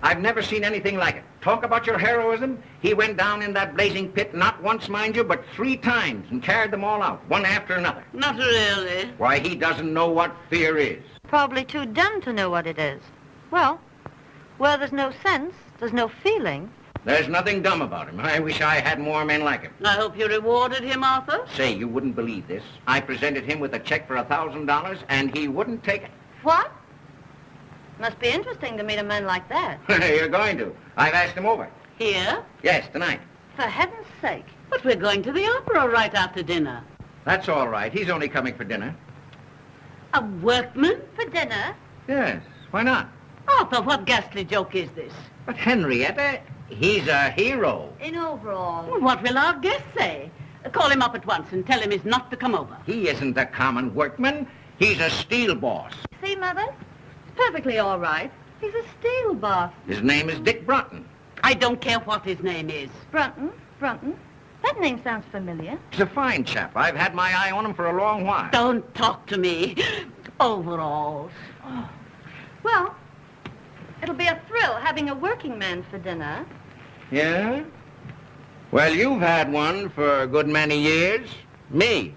I've never seen anything like it. Talk about your heroism. He went down in that blazing pit, not once, mind you, but 3 times, and carried them all out, one after another. Not really. Why, he doesn't know what fear is. Probably too dumb to know what it is. Well, where there's no sense, there's no feeling. There's nothing dumb about him. I wish I had more men like him. I hope you rewarded him, Arthur. Say, you wouldn't believe this. I presented him with a check for $1,000, and he wouldn't take it. What? Must be interesting to meet a man like that. You're going to. I've asked him over. Here? Yes, tonight. For heaven's sake. But we're going to the opera right after dinner. That's all right. He's only coming for dinner. A workman? For dinner? Yes, why not? Arthur, what ghastly joke is this? But Henrietta, he's a hero. In overall. Well, what will our guest say? Call him up at once and tell him he's not to come over. He isn't a common workman. He's a steel boss. See, Mother? It's perfectly all right. He's a steel boss. His name is Dick Brunton. I don't care what his name is. Brunton? That name sounds familiar. He's a fine chap. I've had my eye on him for a long while. Don't talk to me. Overalls. Oh. Well, it'll be a thrill having a working man for dinner. Yeah? Well, you've had one for a good many years. Me.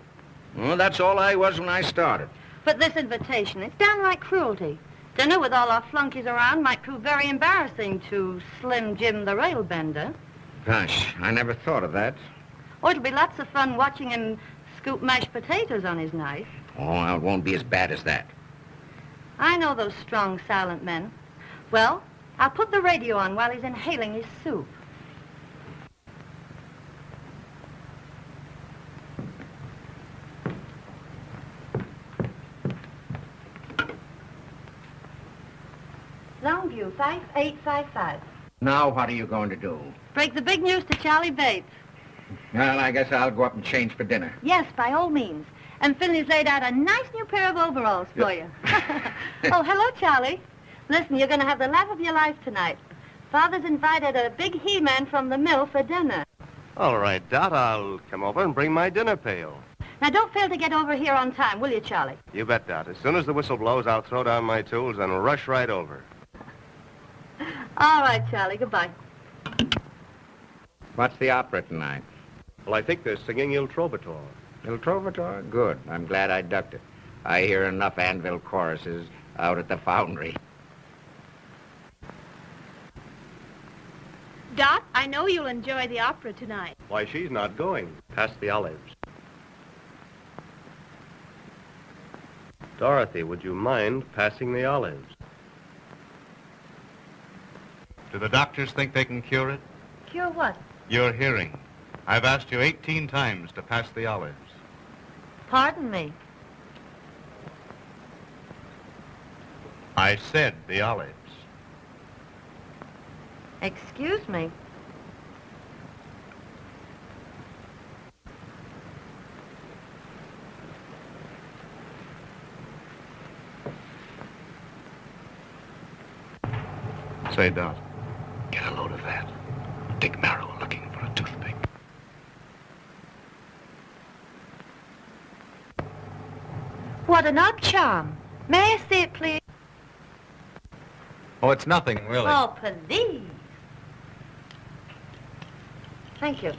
Well, that's all I was when I started. But this invitation, it's downright cruelty. Dinner with all our flunkies around might prove very embarrassing to Slim Jim the railbender. Gosh, I never thought of that. Or it'll be lots of fun watching him scoop mashed potatoes on his knife. Oh, it won't be as bad as that. I know those strong, silent men. Well, I'll put the radio on while he's inhaling his soup. Longview, 5855. Now what are you going to do? Break the big news to Charlie Bates. Well, I guess I'll go up and change for dinner. Yes, by all means. And Finley's laid out a nice new pair of overalls for you. Oh, hello, Charlie. Listen, you're going to have the laugh of your life tonight. Father's invited a big he-man from the mill for dinner. All right, Dot, I'll come over and bring my dinner pail. Now, don't fail to get over here on time, will you, Charlie? You bet, Dot. As soon as the whistle blows, I'll throw down my tools and rush right over. All right, Charlie. Goodbye. What's the opera tonight? Well, I think they're singing Il Trovatore. Il Trovatore? Good. I'm glad I ducked it. I hear enough anvil choruses out at the foundry. Dot, I know you'll enjoy the opera tonight. Why, she's not going. Past the olives. Dorothy, would you mind passing the olives? Do the doctors think they can cure it? Cure what? Your hearing. I've asked you 18 times to pass the olives. Pardon me. I said the olives. Excuse me. Say, Dot, get a load of that. Dick Merrill looking for a toothpick. What an odd charm. May I see it, please? Oh, it's nothing, really. Oh, please. Thank you.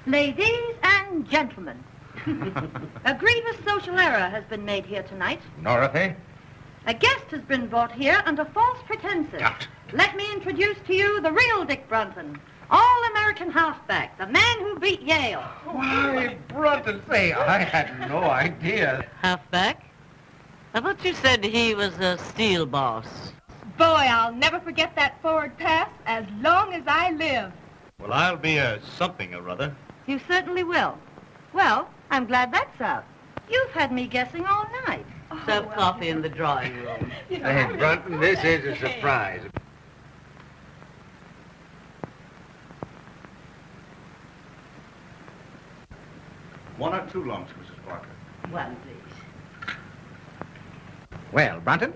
Ladies and gentlemen, a grievous social error has been made here tonight. Dorothy? A guest has been brought here under false pretenses. Dot. Let me introduce to you the real Dick Brunton, all-American halfback, the man who beat Yale. Why, Brunton, say, I had no idea. Halfback? I thought you said he was a steel boss. Boy, I'll never forget that forward pass as long as I live. Well, I'll be a something or other. You certainly will. Well, I'm glad that's out. You've had me guessing all night. Serve coffee in the drawing room. Hey, Brunton, this is a surprise. One or two lumps, Mrs. Parker. One, please. Well, Brunton,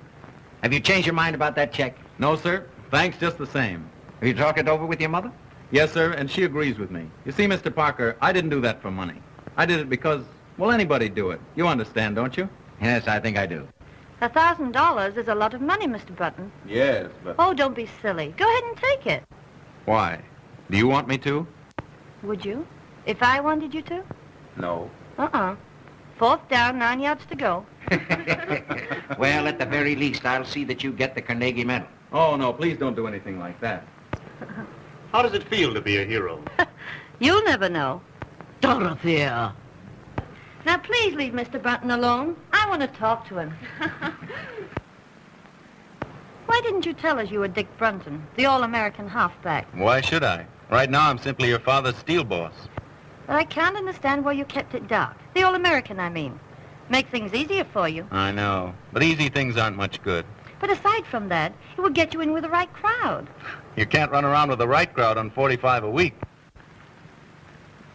have you changed your mind about that check? No, sir. Thanks just the same. Have you talked it over with your mother? Yes, sir, and she agrees with me. You see, Mr. Parker, I didn't do that for money. I did it because, well, anybody'd do it. You understand, don't you? Yes, I think I do. $1,000 is a lot of money, Mr. Button. Yes, but... Oh, don't be silly. Go ahead and take it. Why? Do you want me to? Would you? If I wanted you to? No. Uh-uh. 4th down, 9 yards to go. Well, at the very least, I'll see that you get the Carnegie Medal. Oh, no, please don't do anything like that. How does it feel to be a hero? You'll never know. Dorothy. Now, please leave Mr. Button alone. I want to talk to him. Why didn't you tell us you were Dick Brunton, the all-American halfback? Why should I? Right now, I'm simply your father's steel boss. But I can't understand why you kept it dark. The all-American, I mean. Make things easier for you. I know, but easy things aren't much good. But aside from that, it would get you in with the right crowd. You can't run around with the right crowd on 45 a week.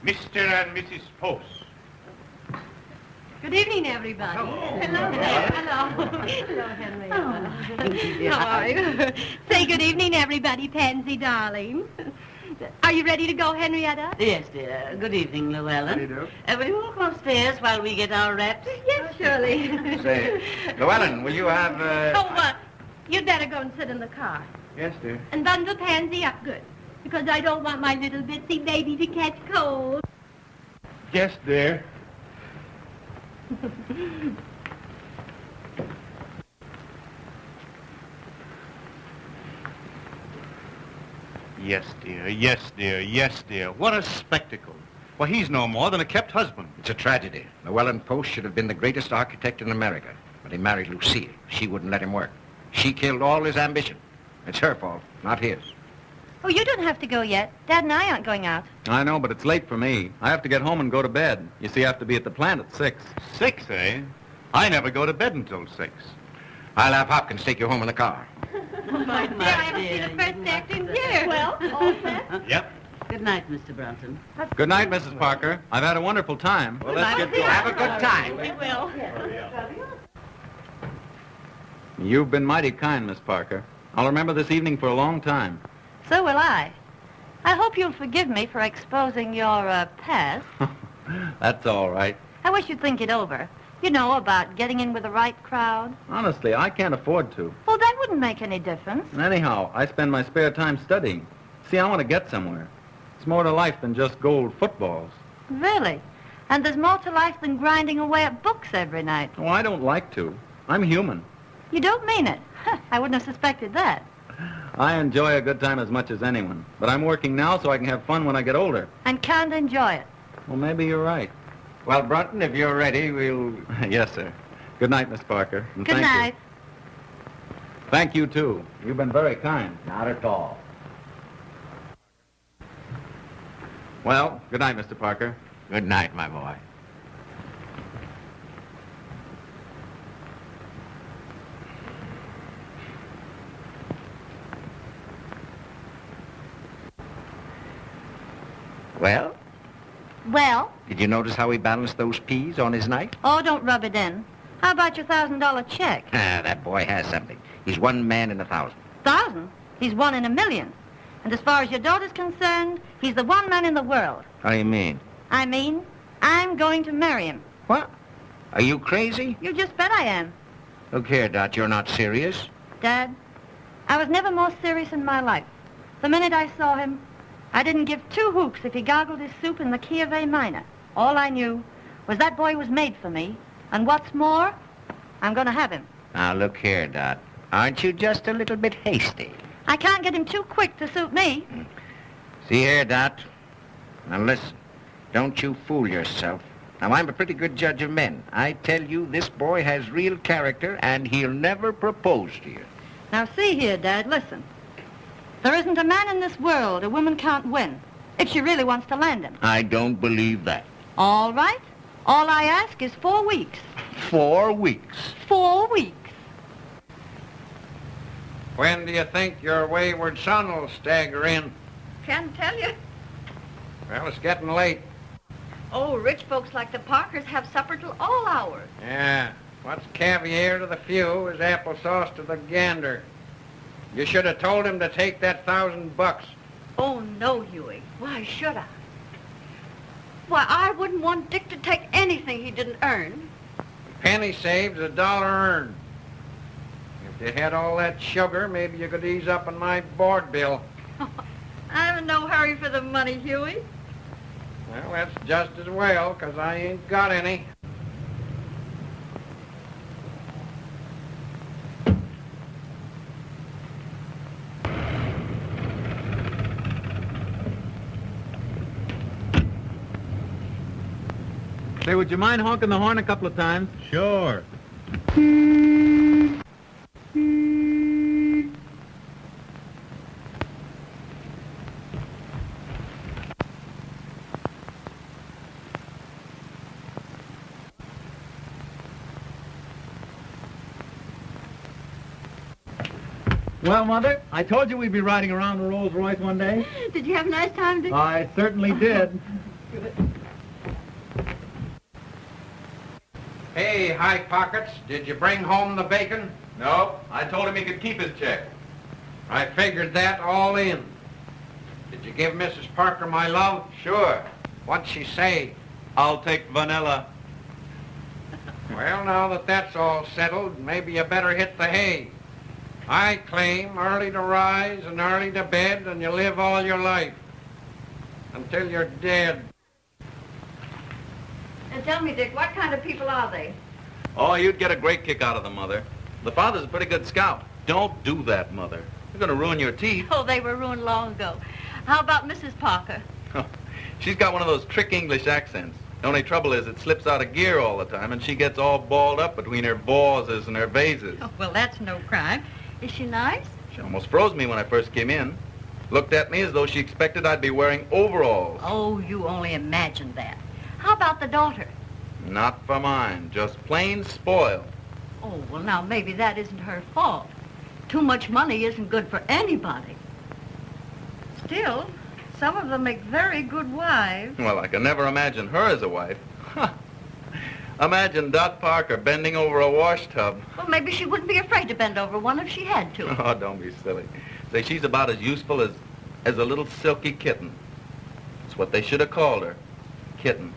Mr. and Mrs. Post. Good evening, everybody. Hello there. Hello. Hello, Henry. How are you? Say good evening, everybody, Pansy, darling. Are you ready to go, Henrietta? Yes, dear. Good evening, Llewellyn. How do you do? Will you walk upstairs while we get our wraps? Yes, surely. Say, Llewellyn, will you have, You'd better go and sit in the car. Yes, dear. And bundle Pansy up good, because I don't want my little bitsy baby to catch cold. Yes, dear. Yes, dear. Yes, dear. Yes, dear. What a spectacle. Well, he's no more than a kept husband. It's a tragedy. Llewellyn Post should have been the greatest architect in America, but he married Lucille. She wouldn't let him work. She killed all his ambition. It's her fault, not his. Oh, you don't have to go yet. Dad and I aren't going out. I know, but it's late for me. I have to get home and go to bed. You see, I have to be at the plant at 6. 6, eh? I never go to bed until 6. I'll have Hopkins take you home in the car. My Dear, I haven't seen the first act in years. Well, all set? Yep. Good night, Mr. Brunton. Good night, Mrs. Parker. I've had a wonderful time. Well, let's get going. Have a good time. We will. You've been mighty kind, Miss Parker. I'll remember this evening for a long time. So will I. I hope you'll forgive me for exposing your, past. That's all right. I wish you'd think it over. You know, about getting in with the right crowd. Honestly, I can't afford to. Well, that wouldn't make any difference. And anyhow, I spend my spare time studying. See, I want to get somewhere. It's more to life than just gold footballs. Really? And there's more to life than grinding away at books every night. Oh, I don't like to. I'm human. You don't mean it. I wouldn't have suspected that. I enjoy a good time as much as anyone. But I'm working now so I can have fun when I get older. And can't enjoy it. Well, maybe you're right. Well, Brunton, if you're ready, we'll... Yes, sir. Good night, Miss Parker. And Good thank night. You. Thank you, too. You've been very kind. Not at all. Well, good night, Mr. Parker. Good night, my boy. Well, Well? did you notice how he balanced those peas on his knife? Oh, don't rub it in. How about your $1,000 check? Ah, that boy has something. He's one man in 1,000. 1,000? He's one in a million. And as far as your daughter's concerned, he's the one man in the world. How do you mean? I mean, I'm going to marry him. What? Are you crazy? You just bet I am. Look here, Dot, you're not serious. Dad, I was never more serious in my life. The minute I saw him, I didn't give 2 hoots if he gargled his soup in the key of A minor. All I knew was that boy was made for me. And what's more, I'm going to have him. Now, look here, Dot. Aren't you just a little bit hasty? I can't get him too quick to suit me. See here, Dot. Now, listen. Don't you fool yourself. Now, I'm a pretty good judge of men. I tell you, this boy has real character, and he'll never propose to you. Now, see here, Dad, listen. There isn't a man in this world a woman can't win, if she really wants to land him. I don't believe that. All right. All I ask is 4 weeks. 4 weeks. 4 weeks. When do you think your wayward son will stagger in? Can't tell you. Well, it's getting late. Oh, rich folks like the Parkers have supper till all hours. Yeah. What's caviar to the few is applesauce to the gander. You should have told him to take that $1,000. Oh, no, Huey. Why should I? Why, I wouldn't want Dick to take anything he didn't earn. Penny saved is $1 earned. If you had all that sugar, maybe you could ease up on my board bill. I'm in no hurry for the money, Huey. Well, that's just as well, 'cause I ain't got any. Say, would you mind honking the horn a couple of times? Sure. Well, Mother, I told you we'd be riding around a Rolls Royce one day. Did you have a nice time, Dick? I certainly did. Hey, High Pockets, did you bring home the bacon? Nope. I told him he could keep his check. I figured that all in. Did you give Mrs. Parker my love? Sure. What'd she say? I'll take vanilla. Well, now that that's all settled, maybe you better hit the hay. I claim early to rise and early to bed, and you live all your life. Until you're dead. And tell me, Dick, what kind of people are they? Oh, you'd get a great kick out of them, Mother. The father's a pretty good scout. Don't do that, Mother. You're going to ruin your teeth. Oh, they were ruined long ago. How about Mrs. Parker? She's got one of those trick English accents. The only trouble is it slips out of gear all the time, and she gets all balled up between her bauses and her vases. Oh, well, that's no crime. Is she nice? She almost froze me when I first came in. Looked at me as though she expected I'd be wearing overalls. Oh, you only imagined that. How about the daughter? Not for mine, just plain spoiled. Oh, well, now, maybe that isn't her fault. Too much money isn't good for anybody. Still, some of them make very good wives. Well, I can never imagine her as a wife. Imagine Dot Parker bending over a wash tub. Well, maybe she wouldn't be afraid to bend over one if she had to. Oh, don't be silly. Say, she's about as useful as a little silky kitten. It's what they should have called her. Kitten.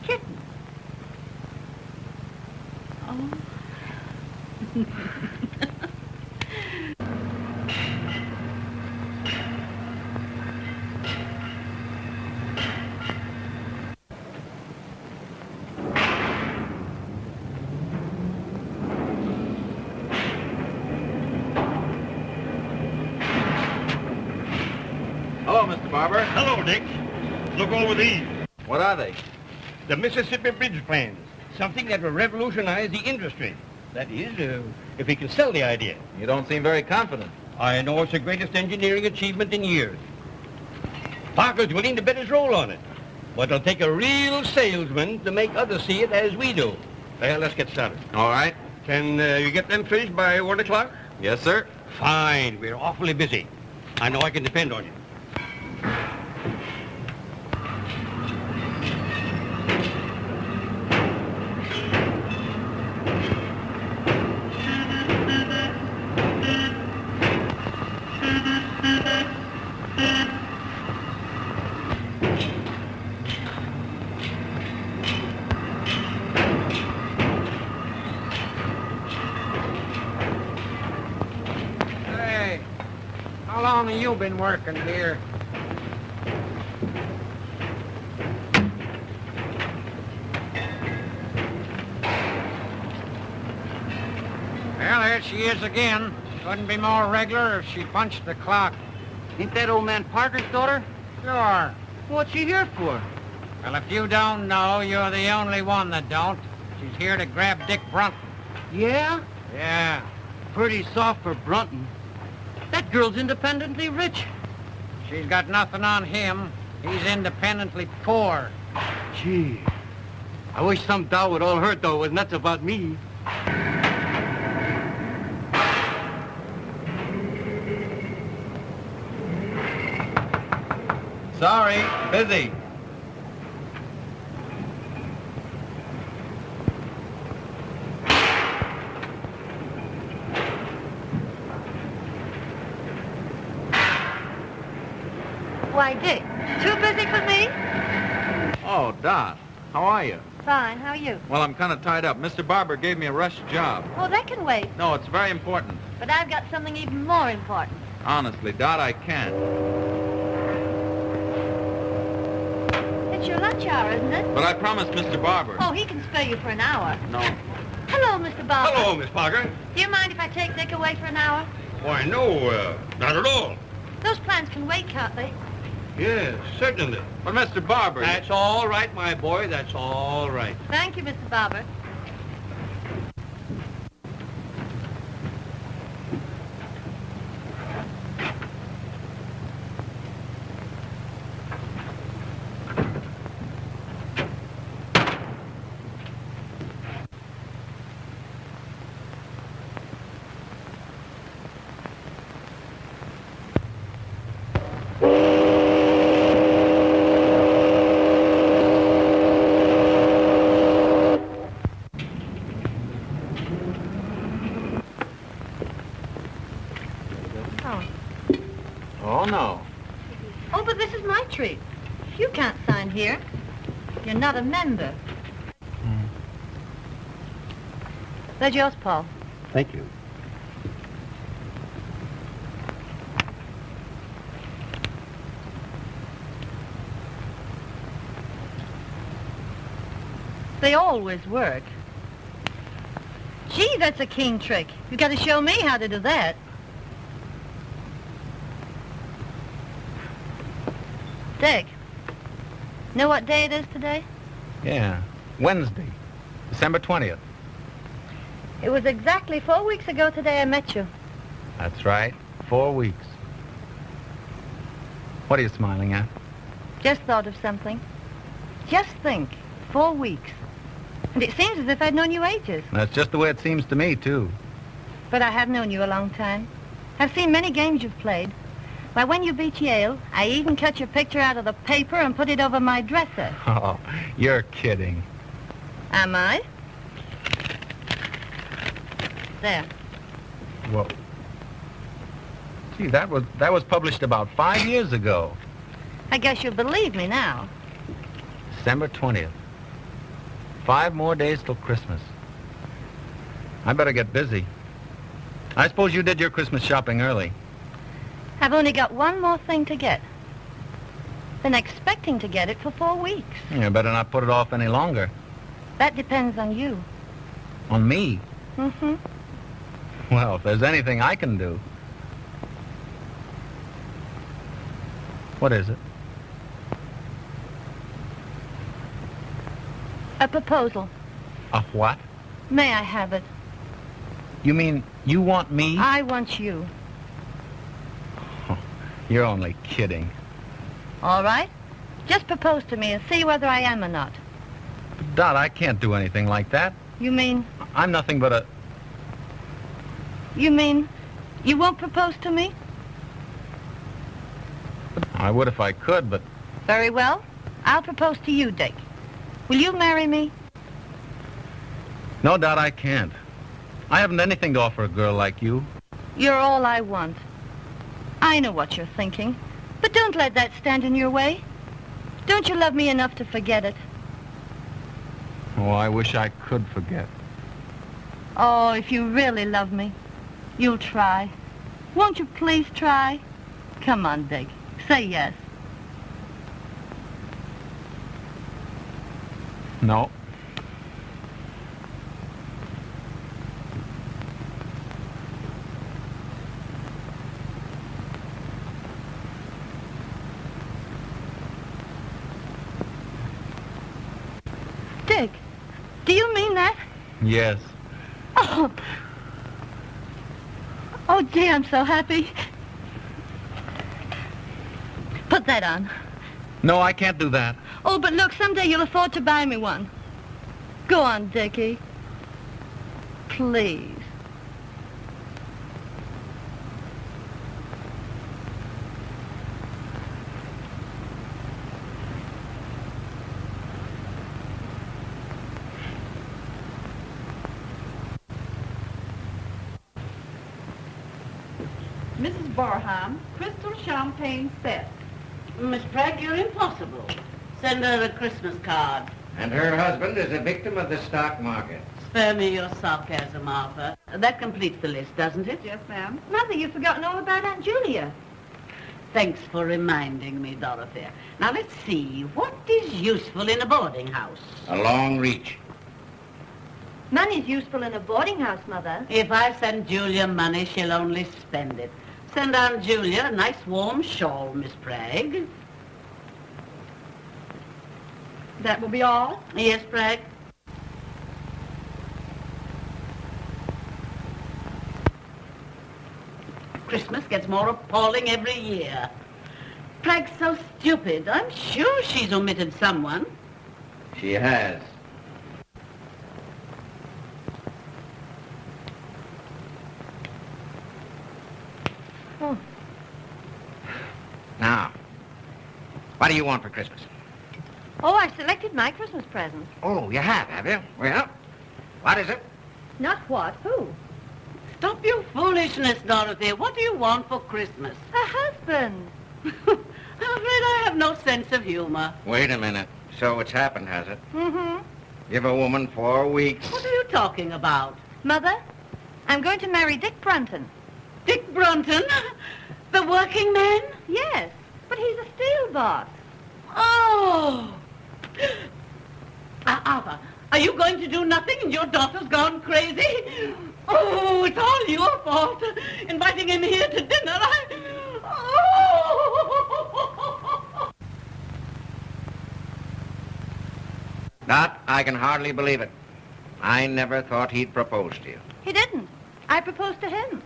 Kitten. Oh. Hello, Mr. Barber. Hello, Dick. Look over these. What are they? The Mississippi Bridge plans. Something that will revolutionize the industry. That is, if we can sell the idea. You don't seem very confident. I know it's the greatest engineering achievement in years. Parker's willing to bet his roll on it. But it'll take a real salesman to make others see it as we do. Well, let's get started. All right. Can you get them finished by 1 o'clock? Yes, sir. Fine. We're awfully busy. I know I can depend on you. Hey, how long have you been working here? Well, there she is again. Couldn't be more regular if she punched the clock. Ain't that old man Parker's daughter? Sure. What's she here for? Well, if you don't know, you're the only one that don't. She's here to grab Dick Brunton. Yeah? Yeah. Pretty soft for Brunton. That girl's independently rich. She's got nothing on him. He's independently poor. Gee, I wish some dough would all hurt, though, was nuts about me. Sorry, busy. Why, Dick, too busy for me? Oh, Dot, how are you? Fine. How are you? Well, I'm kind of tied up. Mr. Barber gave me a rush job. Oh, that can wait. No, it's very important. But I've got something even more important. Honestly, Dot, I can't. It's your lunch hour, isn't it? But I promised Mr. Barber. Oh, he can spare you for an hour. No. Hello, Mr. Barber. Hello, Miss Parker. Do you mind if I take Dick away for an hour? Why, no, not at all. Those plans can wait, can't they? Yes, certainly. But Mr. Barber... That's all right, my boy. That's all right. Thank you, Mr. Barber. Oh, no. Oh, but this is my treat. You can't sign here. You're not a member. That's yours, Paul. Thank you. They always work. Gee, that's a keen trick. You got to show me how to do that. Dick, know what day it is today? Yeah. Wednesday. December 20th. It was exactly 4 weeks ago today I met you. That's right. 4 weeks. What are you smiling at? Just thought of something. Just think, 4 weeks. And it seems as if I'd known you ages. That's just the way it seems to me, too. But I have known you a long time. I've seen many games you've played. Why, when you beat Yale, I even cut your picture out of the paper and put it over my dresser. Oh, you're kidding. Am I? There. Whoa. Gee, that was published about 5 years ago. I guess you'll believe me now. December 20th. 5 more days till Christmas. I better get busy. I suppose you did your Christmas shopping early. I've only got one more thing to get. Been expecting to get it for 4 weeks. You better not put it off any longer. That depends on you. On me? Mm-hmm. Well, if there's anything I can do. What is it? A proposal. A what? May I have it? You mean you want me? I want you. You're only kidding. All right? Just propose to me and see whether I am or not. Dot, I can't do anything like that. You mean... I'm nothing but a... You mean you won't propose to me? I would if I could, but... Very well. I'll propose to you, Dick. Will you marry me? No, Dot, I can't. I haven't anything to offer a girl like you. You're all I want. I know what you're thinking, but don't let that stand in your way. Don't you love me enough to forget it? Oh, I wish I could forget. Oh, if you really love me, you'll try. Won't you please try? Come on, Dick. Say yes. No. Dick, do you mean that? Yes. Oh. Oh, gee, I'm so happy. Put that on. No, I can't do that. Oh, but look, someday you'll afford to buy me one. Go on, Dickie. Please. Mrs. Barham, crystal champagne set. Miss Pratt, you're impossible. Send her a Christmas card. And her husband is a victim of the stock market. Spare me your sarcasm, Arthur. That completes the list, doesn't it? Yes, ma'am. Mother, you've forgotten all about Aunt Julia. Thanks for reminding me, Dorothy. Now, let's see. What is useful in a boarding house? A long reach. Money's useful in a boarding house, Mother. If I send Julia money, she'll only spend it. Send Aunt Julia a nice warm shawl, Miss Bragg. That will be all? Yes, Bragg? Christmas gets more appalling every year. Bragg's so stupid. I'm sure she's omitted someone. She has. Oh. Now, what do you want for Christmas? Oh, I selected my Christmas present. Oh, you have you? Well, what is it? Not what? Who? Stop your foolishness, Dorothy. What do you want for Christmas? A husband. I'm afraid I have no sense of humor. Wait a minute. So it's happened, has it? Mm-hmm. Give a woman 4 weeks. What are you talking about? Mother, I'm going to marry Dick Brunton. Dick Brunton? The working man? Yes, but he's a steel boss. Oh! Arthur, are you going to do nothing and your daughter's gone crazy? Oh, it's all your fault. Inviting him here to dinner, Oh! Dot, I can hardly believe it. I never thought he'd propose to you. He didn't. I proposed to him.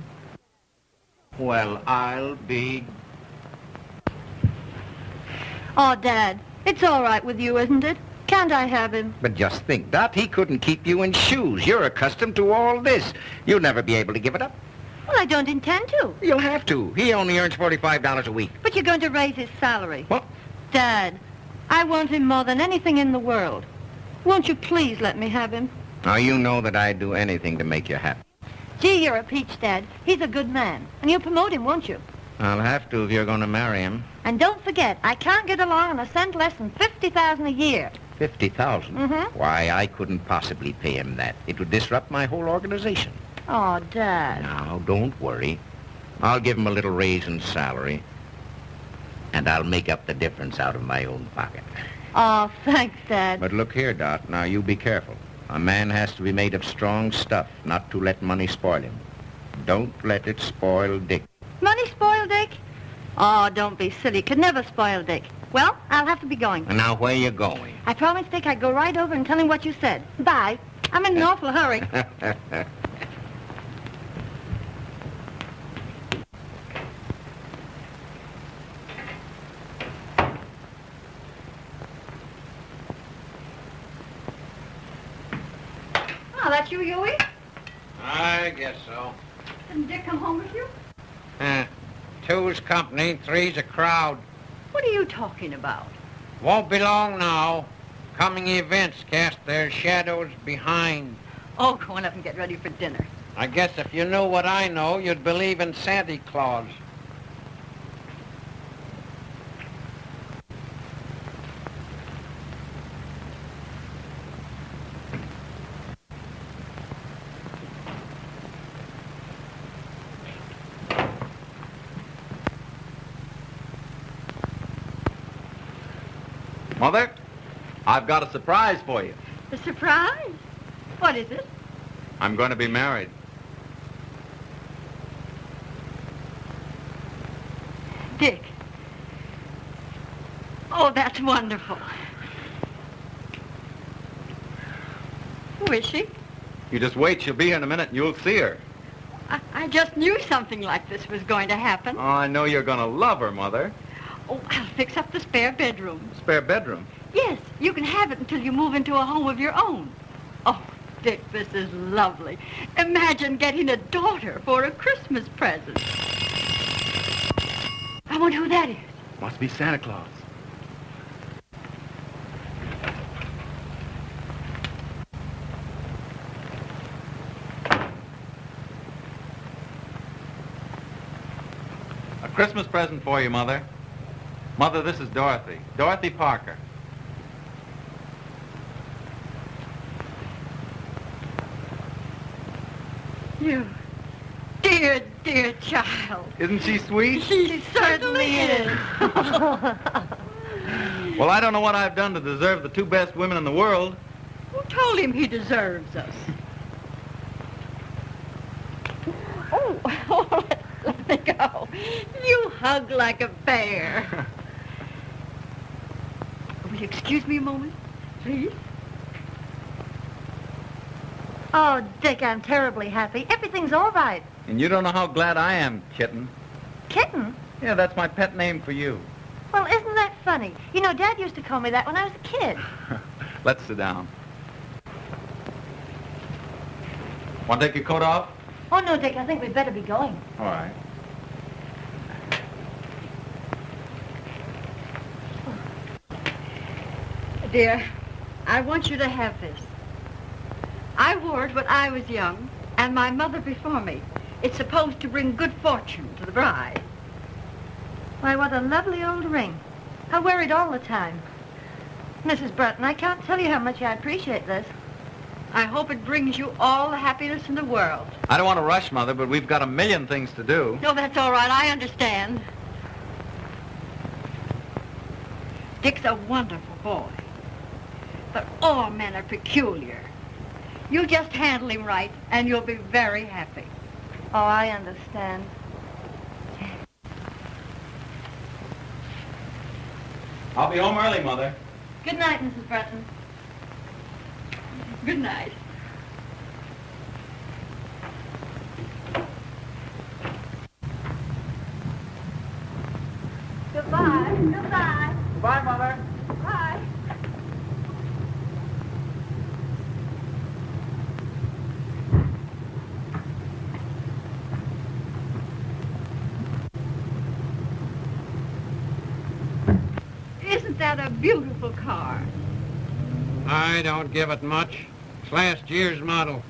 Well, I'll be... Oh, Dad, it's all right with you, isn't it? Can't I have him? But just think, Dot, he couldn't keep you in shoes. You're accustomed to all this. You'll never be able to give it up. Well, I don't intend to. You'll have to. He only earns $45 a week. But you're going to raise his salary. What? Dad, I want him more than anything in the world. Won't you please let me have him? Now, you know that I'd do anything to make you happy. Gee, you're a peach, Dad. He's a good man. And you'll promote him, won't you? I'll have to if you're going to marry him. And don't forget, I can't get along on a cent less than $50,000 a year. 50,000? Mm-hmm. Why, I couldn't possibly pay him that. It would disrupt my whole organization. Oh, Dad. Now, don't worry. I'll give him a little raise in salary, and I'll make up the difference out of my own pocket. Oh, thanks, Dad. But look here, Dot. Now, you be careful. A man has to be made of strong stuff, not to let money spoil him. Don't let it spoil Dick. Money spoil Dick? Oh, don't be silly. Could never spoil Dick. Well, I'll have to be going. And now, where you going? I promised Dick I'd go right over and tell him what you said. Bye. I'm in an awful hurry. Oh, that's you, Huey? I guess so. Didn't Dick come home with you? Two's company, three's a crowd. What are you talking about? Won't be long now. Coming events cast their shadows behind. Oh, go on up and get ready for dinner. I guess if you knew what I know, you'd believe in Santa Claus. Mother, I've got a surprise for you. A surprise? What is it? I'm going to be married. Dick. Oh, that's wonderful. Who is she? You just wait. She'll be here in a minute and you'll see her. I just knew something like this was going to happen. Oh, I know you're going to love her, Mother. Oh, I'll fix up the spare bedroom. Spare bedroom. Yes, you can have it until you move into a home of your own. Oh, Dick, this is lovely. Imagine getting a daughter for a Christmas present. I wonder who that is. Must be Santa Claus. A Christmas present for you, Mother. Mother, this is Dorothy. Dorothy Parker. You dear, dear child. Isn't she sweet? She certainly is. Well, I don't know what I've done to deserve the two best women in the world. Who told him he deserves us? Oh, let me go. You hug like a bear. Will you excuse me a moment, please? Oh, Dick, I'm terribly happy. Everything's all right. And you don't know how glad I am, Kitten. Kitten? Yeah, that's my pet name for you. Well, isn't that funny? You know, Dad used to call me that when I was a kid. Let's sit down. Want to take your coat off? Oh, no, Dick, I think we'd better be going. All right. Dear, I want you to have this. I wore it when I was young, and my mother before me. It's supposed to bring good fortune to the bride. Why, what a lovely old ring. I wear it all the time. Mrs. Bretton, I can't tell you how much I appreciate this. I hope it brings you all the happiness in the world. I don't want to rush, Mother, but we've got a million things to do. No, that's all right. I understand. Dick's a wonderful boy. But all men are peculiar. You just handle him right, and you'll be very happy. Oh, I understand. I'll be home early, Mother. Good night, Mrs. Bretton. Good night. Goodbye. Goodbye. Goodbye, Mother. Bye. Isn't that a beautiful car? I don't give it much. It's last year's model.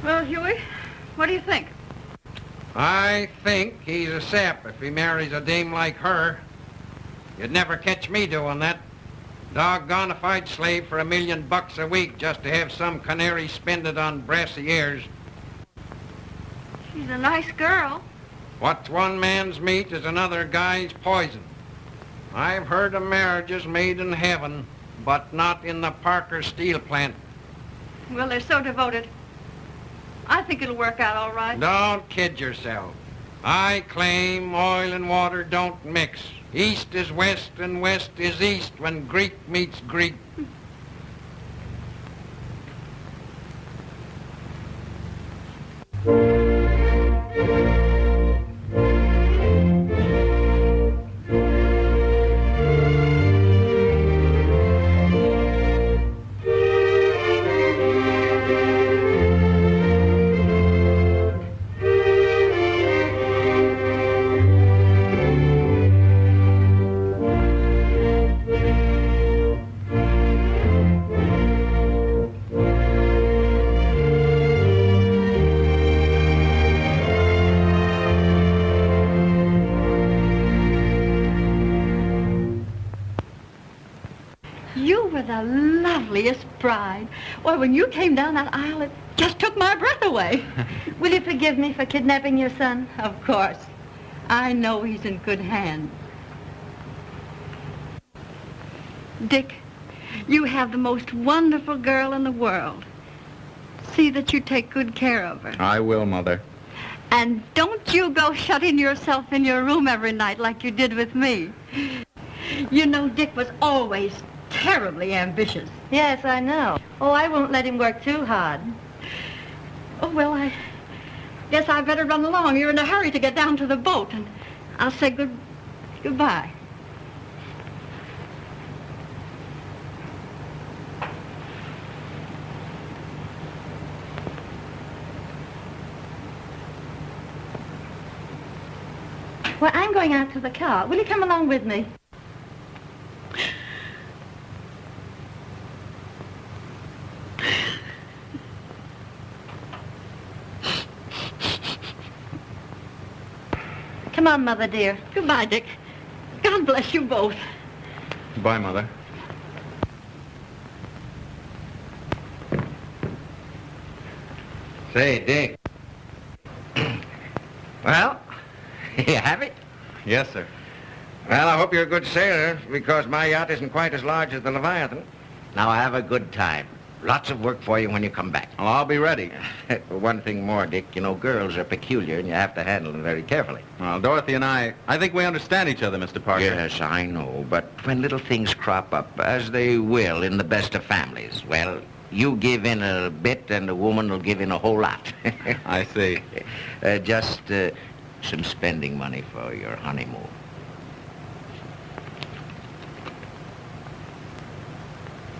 Well, Huey, what do you think? I think he's a sap if he marries a dame like her. You'd never catch me doing that. Doggone if I'd slave for $1 million a week just to have some canary spend it on brassy ears. She's a nice girl. What's one man's meat is another guy's poison. I've heard of marriages made in heaven, but not in the Parker steel plant. Well, they're so devoted. I think it'll work out all right. Don't kid yourself. I claim oil and water don't mix. East is west and west is east when Greek meets Greek. You were the loveliest bride. Well, when you came down that aisle, it just took my breath away. Will you forgive me for kidnapping your son? Of course. I know he's in good hands. Dick, you have the most wonderful girl in the world. See that you take good care of her. I will, Mother. And don't you go shutting yourself in your room every night like you did with me. You know, Dick was always terribly ambitious. Yes, I know. Oh, I won't let him work too hard. Oh, well, I guess I better run along. You're in a hurry to get down to the boat, and I'll say goodbye. Well, I'm going out to the car. Will you come along with me? Come on, Mother dear. Goodbye, Dick. God bless you both. Goodbye, Mother. Say, Dick. Well, you have it? Yes, sir. Well, I hope you're a good sailor, because my yacht isn't quite as large as the Leviathan. Now, have a good time. Lots of work for you when you come back. Well, I'll be ready. One thing more, Dick. You know, girls are peculiar, and you have to handle them very carefully. Well, Dorothy and I think we understand each other, Mr. Parker. Yes, I know. But when little things crop up, as they will in the best of families, well, you give in a bit, and the woman will give in a whole lot. I see. Just some spending money for your honeymoon.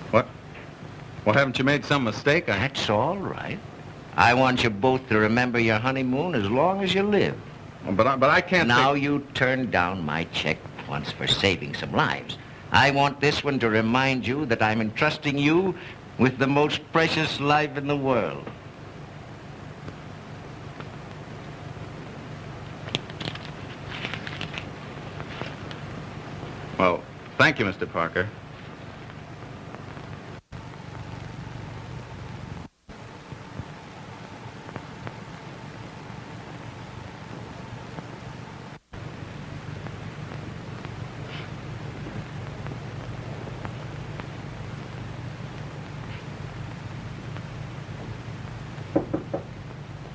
What? Well, haven't you made some mistake? That's all right. I want you both to remember your honeymoon as long as you live. But I can't. Now you turned down my check once for saving some lives. I want this one to remind you that I'm entrusting you with the most precious life in the world. Well, thank you, Mr. Parker.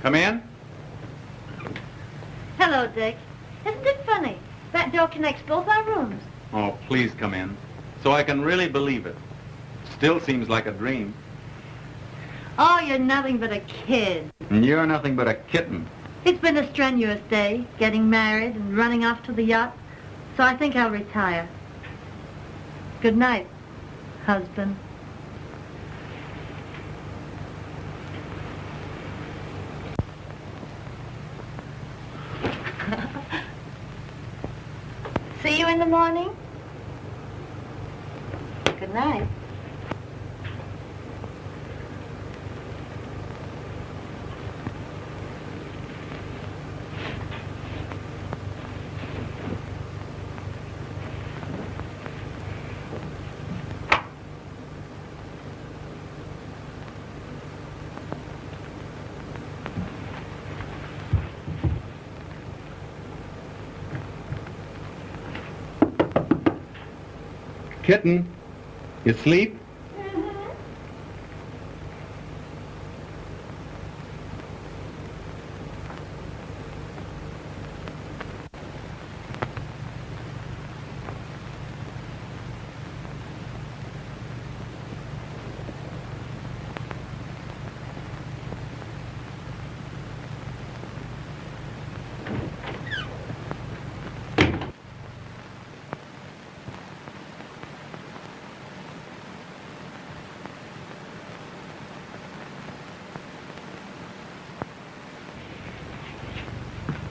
Come in. Hello, Dick. Isn't it funny? That door connects both our rooms. Oh, please come in, so I can really believe it. Still seems like a dream. Oh, you're nothing but a kid. And you're nothing but a kitten. It's been a strenuous day, getting married and running off to the yacht. So I think I'll retire. Good night, husband. See you in the morning. Good night. Kitten, you sleep?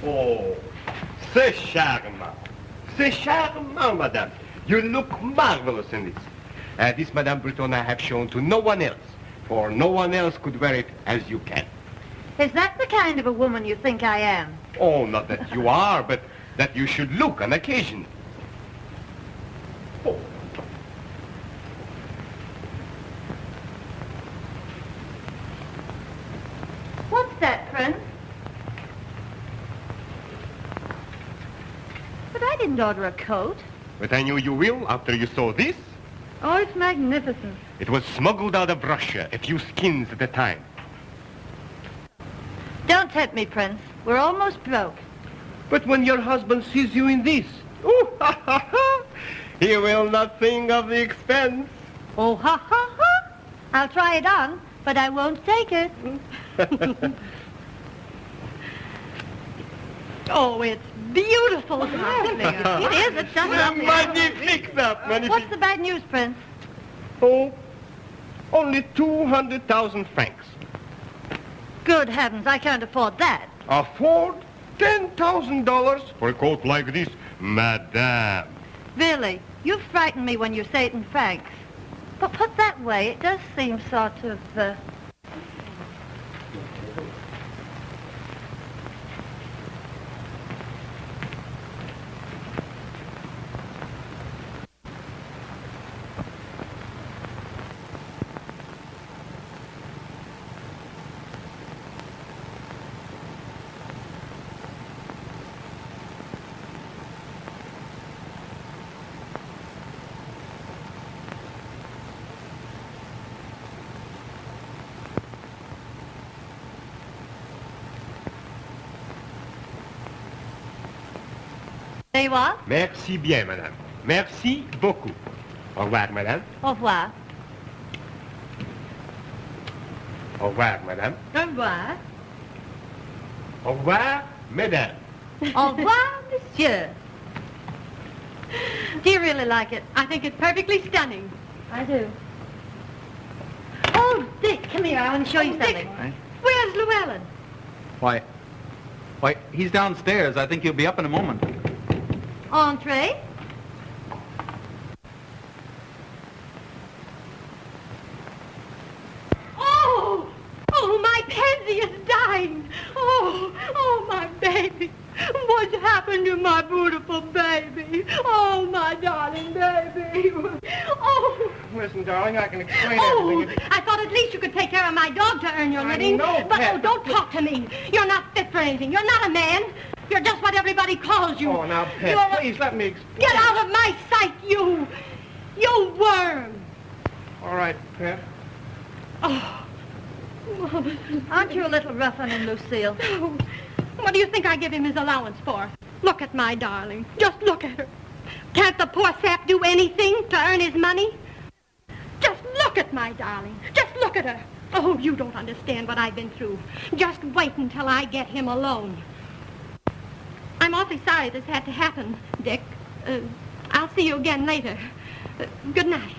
Oh, c'est charmant. C'est charmant, madame. You look marvelous in this. This, Madame Breton, I have shown to no one else, for no one else could wear it as you can. Is that the kind of a woman you think I am? Oh, not that you are, but that you should look on occasion. Oh. What's that, Prince? But I didn't order a coat. But I knew you will after you saw this. Oh, it's magnificent. It was smuggled out of Russia, a few skins at a time. Don't tempt me, Prince. We're almost broke. But when your husband sees you in this, ooh, ha, ha, ha, he will not think of the expense. Oh, ha, ha, ha. I'll try it on, but I won't take it. Oh, it's beautiful. It is. It's just lovely. Magnifique, that. Magnifique. What's the bad news, Prince? Oh, only 200,000 francs. Good heavens, I can't afford that. Afford? $10,000 for a coat like this? Madame. Really, you frighten me when you say it in francs. But put that way, it does seem sort of, Say what? Merci bien, madame. Merci beaucoup. Au revoir, madame. Au revoir. Au revoir, madame. Au revoir. Au revoir, mesdames. Au revoir, monsieur. Do you really like it? I think it's perfectly stunning. I do. Oh, Dick, come here. I want to show you Dick. something. Where's Llewellyn? Why, he's downstairs. I think he'll be up in a moment. Entree. Oh, my pansy is dying. Oh, my baby. What's happened to my beautiful baby? Oh, my darling baby. Oh. Listen, darling, I can explain Oh, everything. I thought at least you could take care of my dog to earn your I living. know, But Pat, don't talk to me. You're not fit for anything. You're not a man. You're just what everybody calls you. Oh, now, Pet, You're- please let me explain. Get out of my sight, you worm. All right, Pet. Oh. Aren't you a little rough on him, Lucille? What do you think I give him his allowance for? Look at my darling. Just look at her. Can't the poor sap do anything to earn his money? Just look at my darling. Just look at her. Oh, you don't understand what I've been through. Just wait until I get him alone. I'm awfully sorry this had to happen, Dick. I'll see you again later. Good night.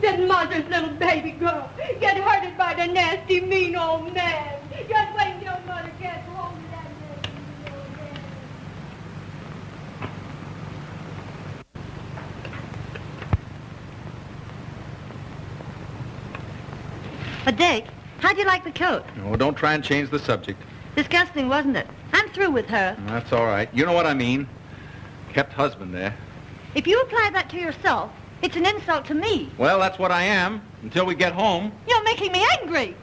Didn't Mother's little baby girl get hurted by the nasty, mean old man? Just wait until Mother gets hold of that nasty, mean old man. But, Dick, how'd you like the coat? Oh, don't try and change the subject. Disgusting, wasn't it? I'm through with her. That's all right. You know what I mean. Kept husband there. If you apply that to yourself, it's an insult to me. Well, that's what I am, until we get home. You're making me angry.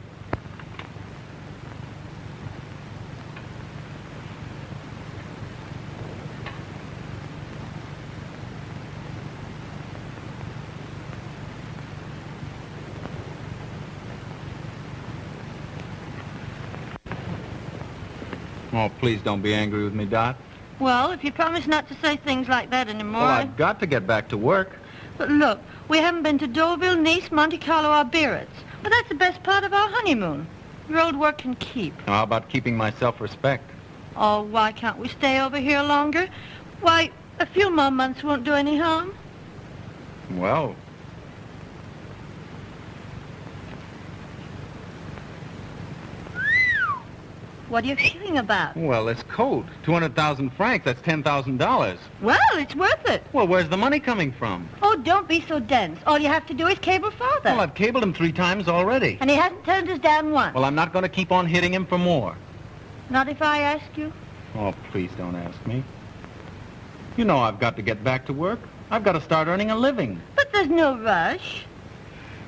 Oh, please don't be angry with me, Dot. Well, if you promise not to say things like that anymore... Well, I've got to get back to work. But look, we haven't been to Deauville, Nice, Monte Carlo, or Biarritz. But that's the best part of our honeymoon. Road work can keep. How about keeping my self-respect? Oh, why can't we stay over here longer? Why, a few more months won't do any harm. Well, What are you feeling about? well, this coat. 200,000 francs, that's $10,000. Well, it's worth it. Well, where's the money coming from? Oh, don't be so dense. All you have to do is cable Father. Well, I've cabled him 3 times already. And he hasn't turned us down once. Well, I'm not going to keep on hitting him for more. Not if I ask you. Oh, please don't ask me. You know I've got to get back to work. I've got to start earning a living. But there's no rush.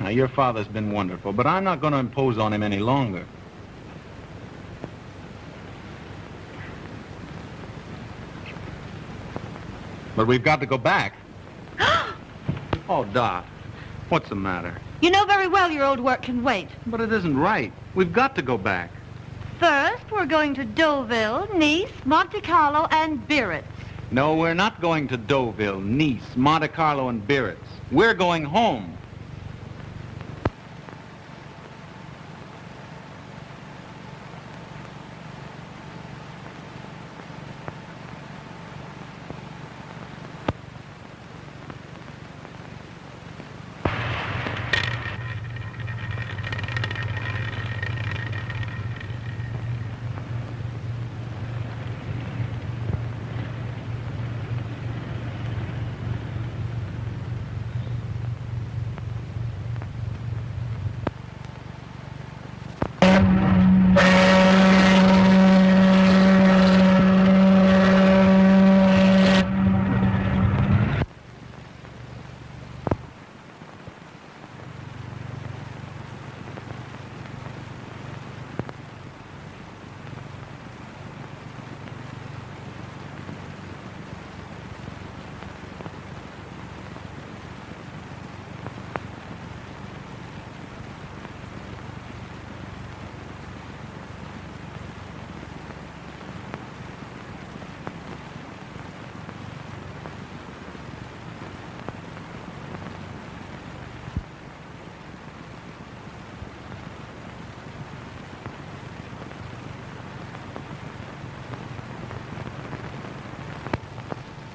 Now, your father's been wonderful, but I'm not going to impose on him any longer. But we've got to go back. Oh, Dot, what's the matter? You know very well your old work can wait. But it isn't right. We've got to go back. First, we're going to Deauville, Nice, Monte Carlo, and Biarritz. No, we're not going to Deauville, Nice, Monte Carlo, and Biarritz. We're going home.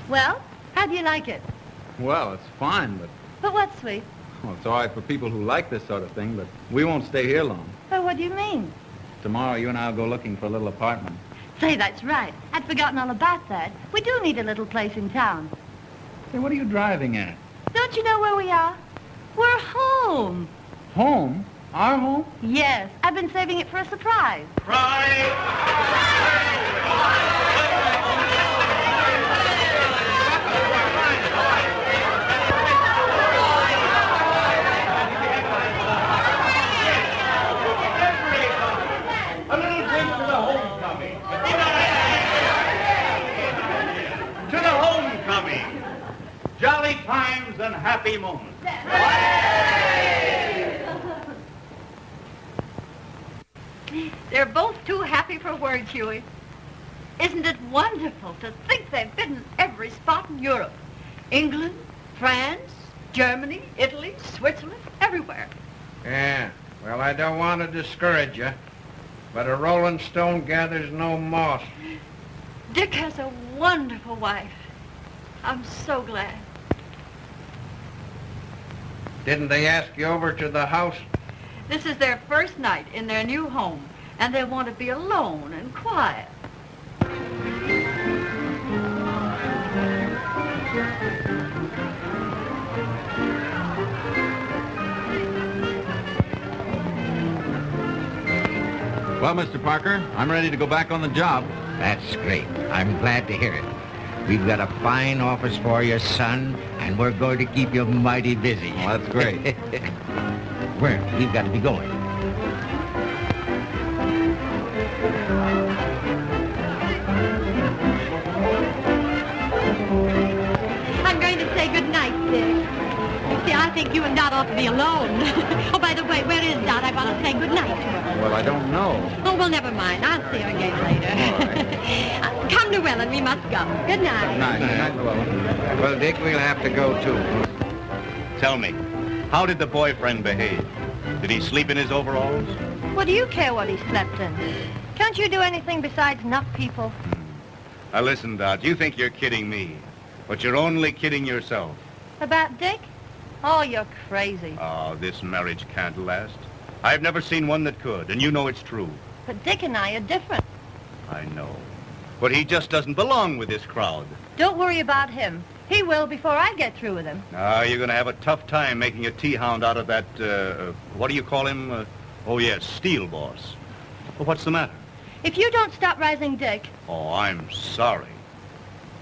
Well, how do you like it? Well, it's fine, but But what, sweet? well, it's all right for people who like this sort of thing, but we won't stay here long. Oh, what do you mean? Tomorrow, you and I will go looking for a little apartment. Say, that's right. I'd forgotten all about that. We do need a little place in town. Hey, what are you driving at? Don't you know where we are? We're home. Home? Our home? Yes, I've been saving it for a surprise. A little drink to the homecoming. To the homecoming. Jolly times and happy moments. They're both too happy for words, Huey. Isn't it wonderful to think they've been in every spot in Europe? England, France, Germany, Italy, Switzerland, everywhere. Yeah, well, I don't want to discourage you, but a rolling stone gathers no moss. Dick has a wonderful wife. I'm so glad. Didn't they ask you over to the house? This is their first night in their new home, and they want to be alone and quiet. Well, Mr. Parker, I'm ready to go back on the job. That's great. I'm glad to hear it. We've got a fine office for you, son, and we're going to keep you mighty busy. Well, that's great. Where? We've got to be going. I'm going to say good night, Dick. See, I think you and Dot ought to be alone. Oh, by the way, where is Dot? I want to say good night to her. Well, I don't know. Oh, well, never mind. I'll see her again later. Come, Llewellyn, we must go. Good night. Good night, Llewellyn. Well, Dick, we'll have to go, too. Tell me, how did the boyfriend behave? Did he sleep in his overalls? What do you care what he slept in? Can't you do anything besides knock people? Now listen, Dot, you think you're kidding me, but you're only kidding yourself. About Dick? Oh, you're crazy. Oh, this marriage can't last. I've never seen one that could, and you know it's true. But Dick and I are different. I know. But he just doesn't belong with this crowd. Don't worry about him. He will before I get through with him. Now, you're going to have a tough time making a tea-hound out of that, what do you call him? Oh, yes, Steel Boss. Well, what's the matter? If you don't stop rising Dick, Oh, I'm sorry.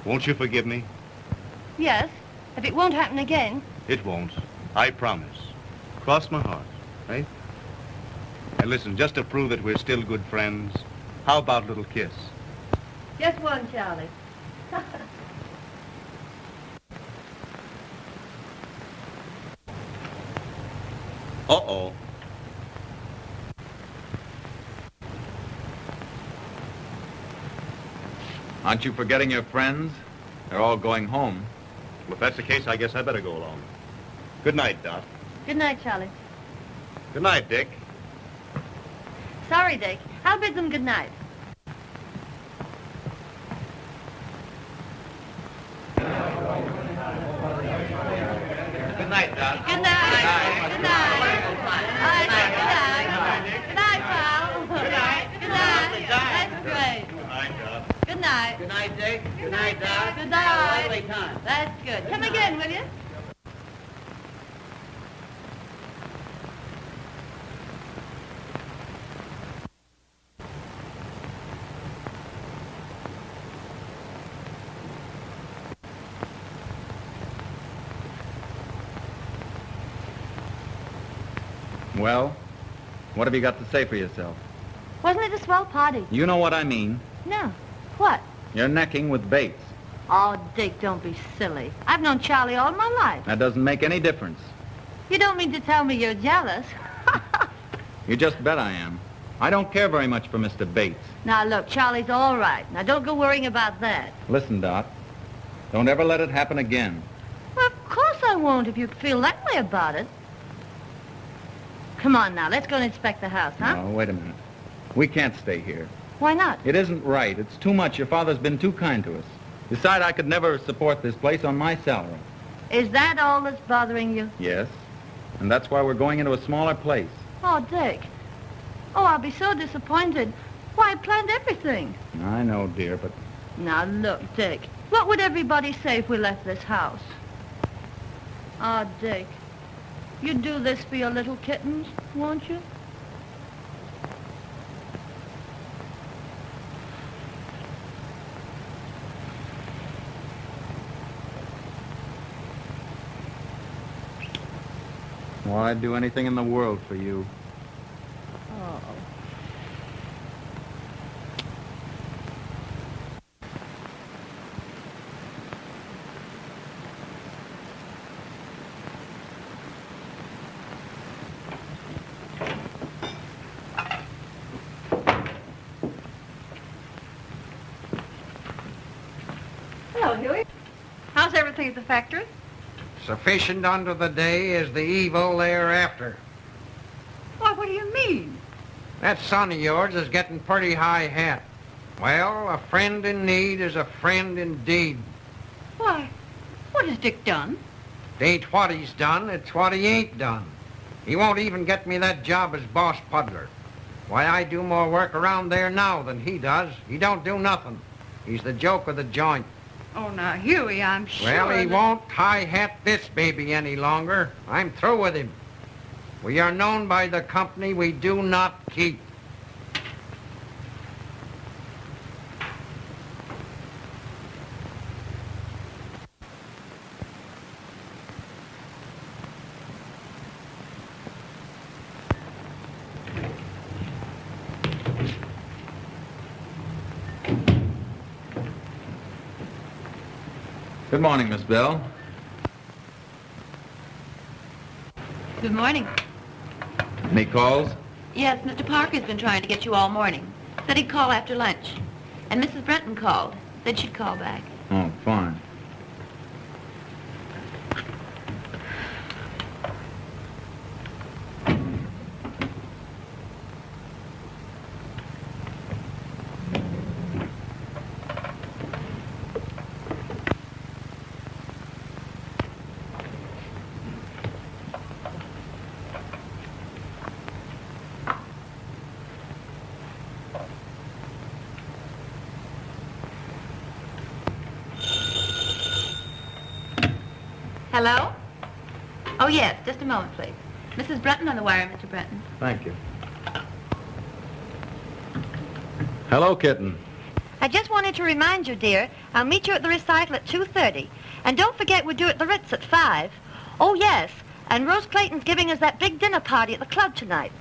Won't you forgive me? yes, if it won't happen again. It won't. I promise. Cross my heart, right? And listen, just to prove that we're still good friends, how about a little kiss? Just one, Charlie. Uh-oh. Aren't you forgetting your friends? They're all going home. Well, if that's the case, I guess I better go along. Good night, Dot. Good night, Charlie. Good night, Dick. Sorry, Dick. I'll bid them good night. Good night, Dot. Good night. Good night. All right, Dick, good night. Good night, pal. Good night. Good night. That's great. Good night, Dot. Good night. Good night, Dick. Good night, Dot. Good night. Lovely time. That's good. Come again, will you? Well, what have you got to say for yourself? Wasn't it a swell party? You know what I mean. No. What? You're necking with Bates. Oh, Dick, don't be silly. I've known Charlie all my life. That doesn't make any difference. You don't mean to tell me you're jealous? You just bet I am. I don't care very much for Mr. Bates. Now, look, Charlie's all right. Now, don't go worrying about that. Listen, Dot. Don't ever let it happen again. Well, of course I won't if you feel that way about it. Come on now, let's go and inspect the house, huh? No, wait a minute. We can't stay here. Why not? It isn't right. It's too much. Your father's been too kind to us. Besides, I could never support this place on my salary. Is that all that's bothering you? Yes. And that's why we're going into a smaller place. Oh, Dick. Oh, I'll be so disappointed. Why, I planned everything. I know, dear, but... Now, look, Dick. What would everybody say if we left this house? Oh, Dick. You'd do this for your little kittens, won't you? Well, I'd do anything in the world for you. Oh. Hello, Huey. How's everything at the factory? Sufficient unto the day is the evil thereafter. Why, what do you mean? That son of yours is getting pretty high hat. Well, a friend in need is a friend indeed. Why, what has Dick done? It ain't what he's done, it's what he ain't done. He won't even get me that job as boss puddler. Why, I do more work around there now than he does. He don't do nothing. He's the joke of the joint. Oh, now, Huey, I'm sure Well, he that- won't high-hat this baby any longer. I'm through with him. We are known by the company we do not keep. Good morning, Miss Bell. Good morning. Any calls? Yes, Mr. Parker's been trying to get you all morning. Said he'd call after lunch. And Mrs. Brenton called. Said she'd call back. Oh, fine. Hello? Oh, yes. Just a moment, please. Mrs. Brenton on the wire, Mr. Brenton. Thank you. Hello, kitten. I just wanted to remind you, dear, I'll meet you at the recital at 2:30. And don't forget we're due at the Ritz at 5. Oh, yes. And Rose Clayton's giving us that big dinner party at the club tonight.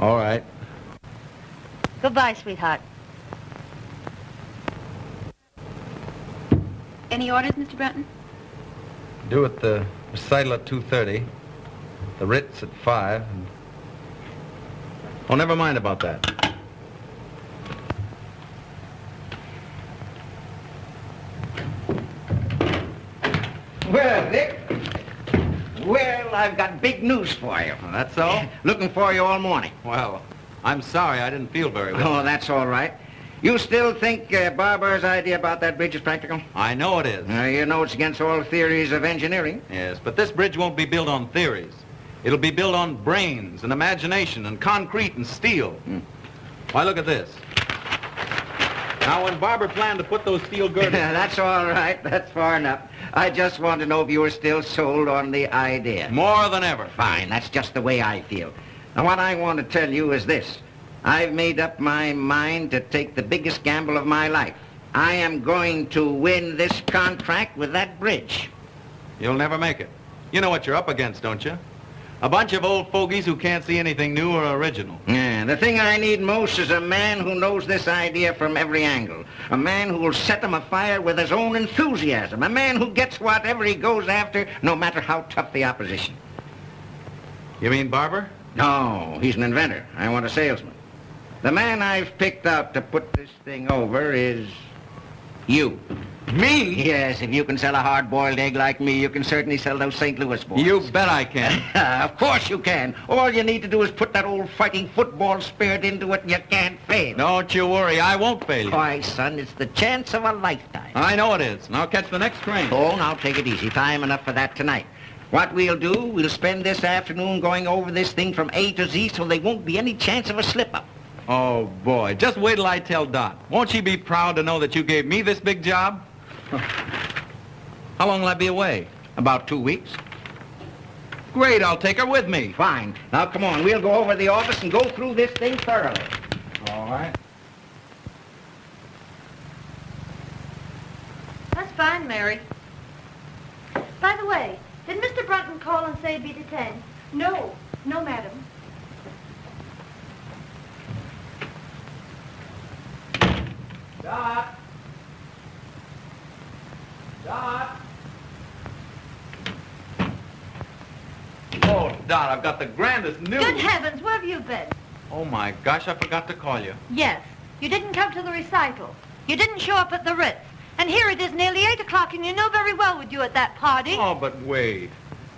All right. Goodbye, sweetheart. Any orders, Mr. Brenton? Due at the recital at 2:30. The Ritz at 5. Oh, never mind about that. Well, Dick. Well, I've got big news for you. Oh, that's all? Looking for you all morning. Well, I'm sorry. I didn't feel very well. Oh, that's all right. You still think Barber's idea about that bridge is practical? I know it is. You know it's against all theories of engineering. Yes, but this bridge won't be built on theories. It'll be built on brains and imagination and concrete and steel. Why, look at this. Now, when Barber planned to put those steel girders... That's all right. That's far enough. I just want to know if you were still sold on the idea. More than ever. Fine. That's just the way I feel. Now, what I want to tell you is this. I've made up my mind to take the biggest gamble of my life. I am going to win this contract with that bridge. You'll never make it. You know what you're up against, don't you? A bunch of old fogies who can't see anything new or original. Yeah, the thing I need most is a man who knows this idea from every angle. A man who will set them afire with his own enthusiasm. A man who gets whatever he goes after, no matter how tough the opposition. You mean Barber? No, he's an inventor. I want a salesman. The man I've picked out to put this thing over is you. Me? Yes, if you can sell a hard-boiled egg like me, you can certainly sell those St. Louis boys. You bet I can. Of course you can. All you need to do is put that old fighting football spirit into it and you can't fail. Don't you worry, I won't fail you. Why, son, it's the chance of a lifetime. I know it is. Now catch the next train. Oh, now take it easy. Time enough for that tonight. What we'll do, we'll spend this afternoon going over this thing from A to Z so there won't be any chance of a slip-up. Oh, boy. Just wait till I tell Dot. Won't she be proud to know that you gave me this big job? How long will I be away? About 2 weeks. Great, I'll take her with me. Fine. Now, come on. We'll go over to the office and go through this thing thoroughly. All right. That's fine, Mary. By the way, did Mr. Brunton call and say he'd be detained? No, madam. Dot! Dot! Oh, Dot, I've got the grandest news. Good heavens, where have you been? Oh, my gosh, I forgot to call you. Yes, you didn't come to the recital. You didn't show up at the Ritz. And here it is nearly 8 o'clock, and you know very well we'd you at that party. Oh, but wait.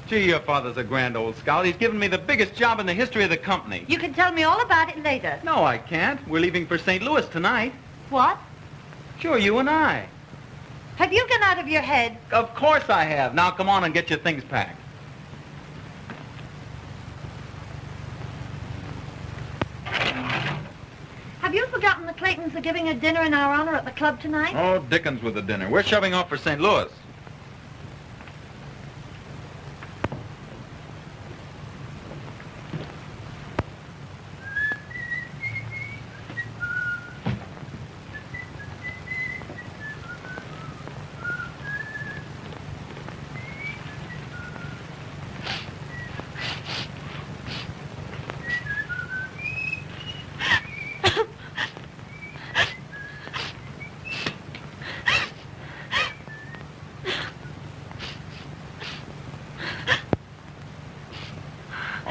Gee, your father's a grand old scout. He's given me the biggest job in the history of the company. You can tell me all about it later. No, I can't. We're leaving for St. Louis tonight. What? Sure, you and I. Have you gone out of your head? Of course I have. Now, come on and get your things packed. Have you forgotten the Claytons are giving a dinner in our honor at the club tonight? Oh, Dickens with the dinner. We're shoving off for St. Louis.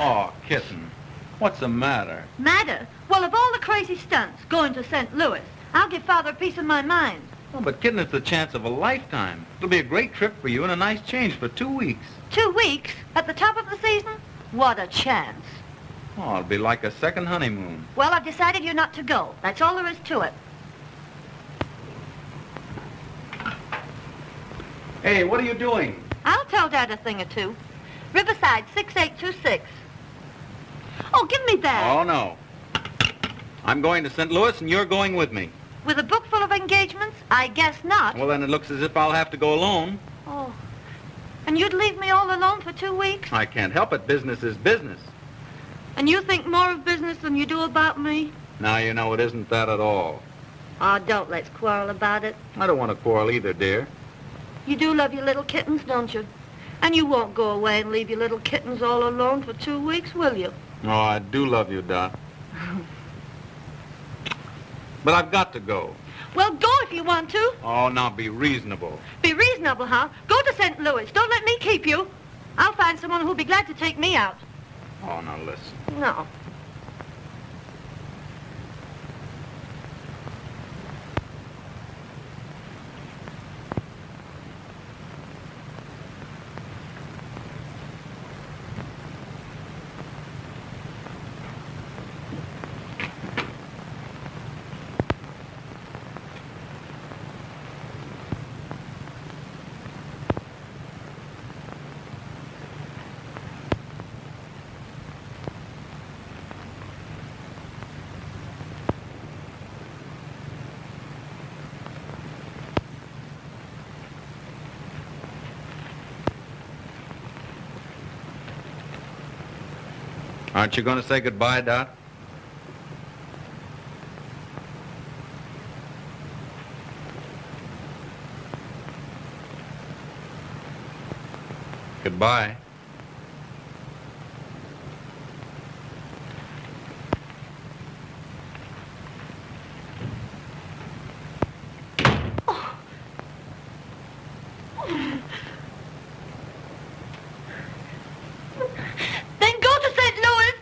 Oh, kitten. What's the matter? Matter? Well, of all the crazy stunts, going to St. Louis, I'll give Father a piece of my mind. Oh, but kitten, it's the chance of a lifetime. It'll be a great trip for you and a nice change for 2 weeks. 2 weeks? At the top of the season? What a chance. Oh, it'll be like a second honeymoon. Well, I've decided you're not to go. That's all there is to it. Hey, what are you doing? I'll tell Dad a thing or two. Riverside, 6826. Oh, give me that. Oh, no. I'm going to St. Louis, and you're going with me. With a book full of engagements? I guess not. Well, then it looks as if I'll have to go alone. Oh. And you'd leave me all alone for 2 weeks? I can't help it. Business is business. And you think more of business than you do about me? Now, you know, it isn't that at all. Oh, don't let's quarrel about it. I don't want to quarrel either, dear. You do love your little kittens, don't you? And you won't go away and leave your little kittens all alone for 2 weeks, will you? Oh, I do love you, Dot. But I've got to go. Well, go if you want to. Oh, now be reasonable. Be reasonable, huh? Go to St. Louis. Don't let me keep you. I'll find someone who'll be glad to take me out. Oh, now listen. No. Aren't you going to say goodbye, Dot? Goodbye. Then go to St. Louis.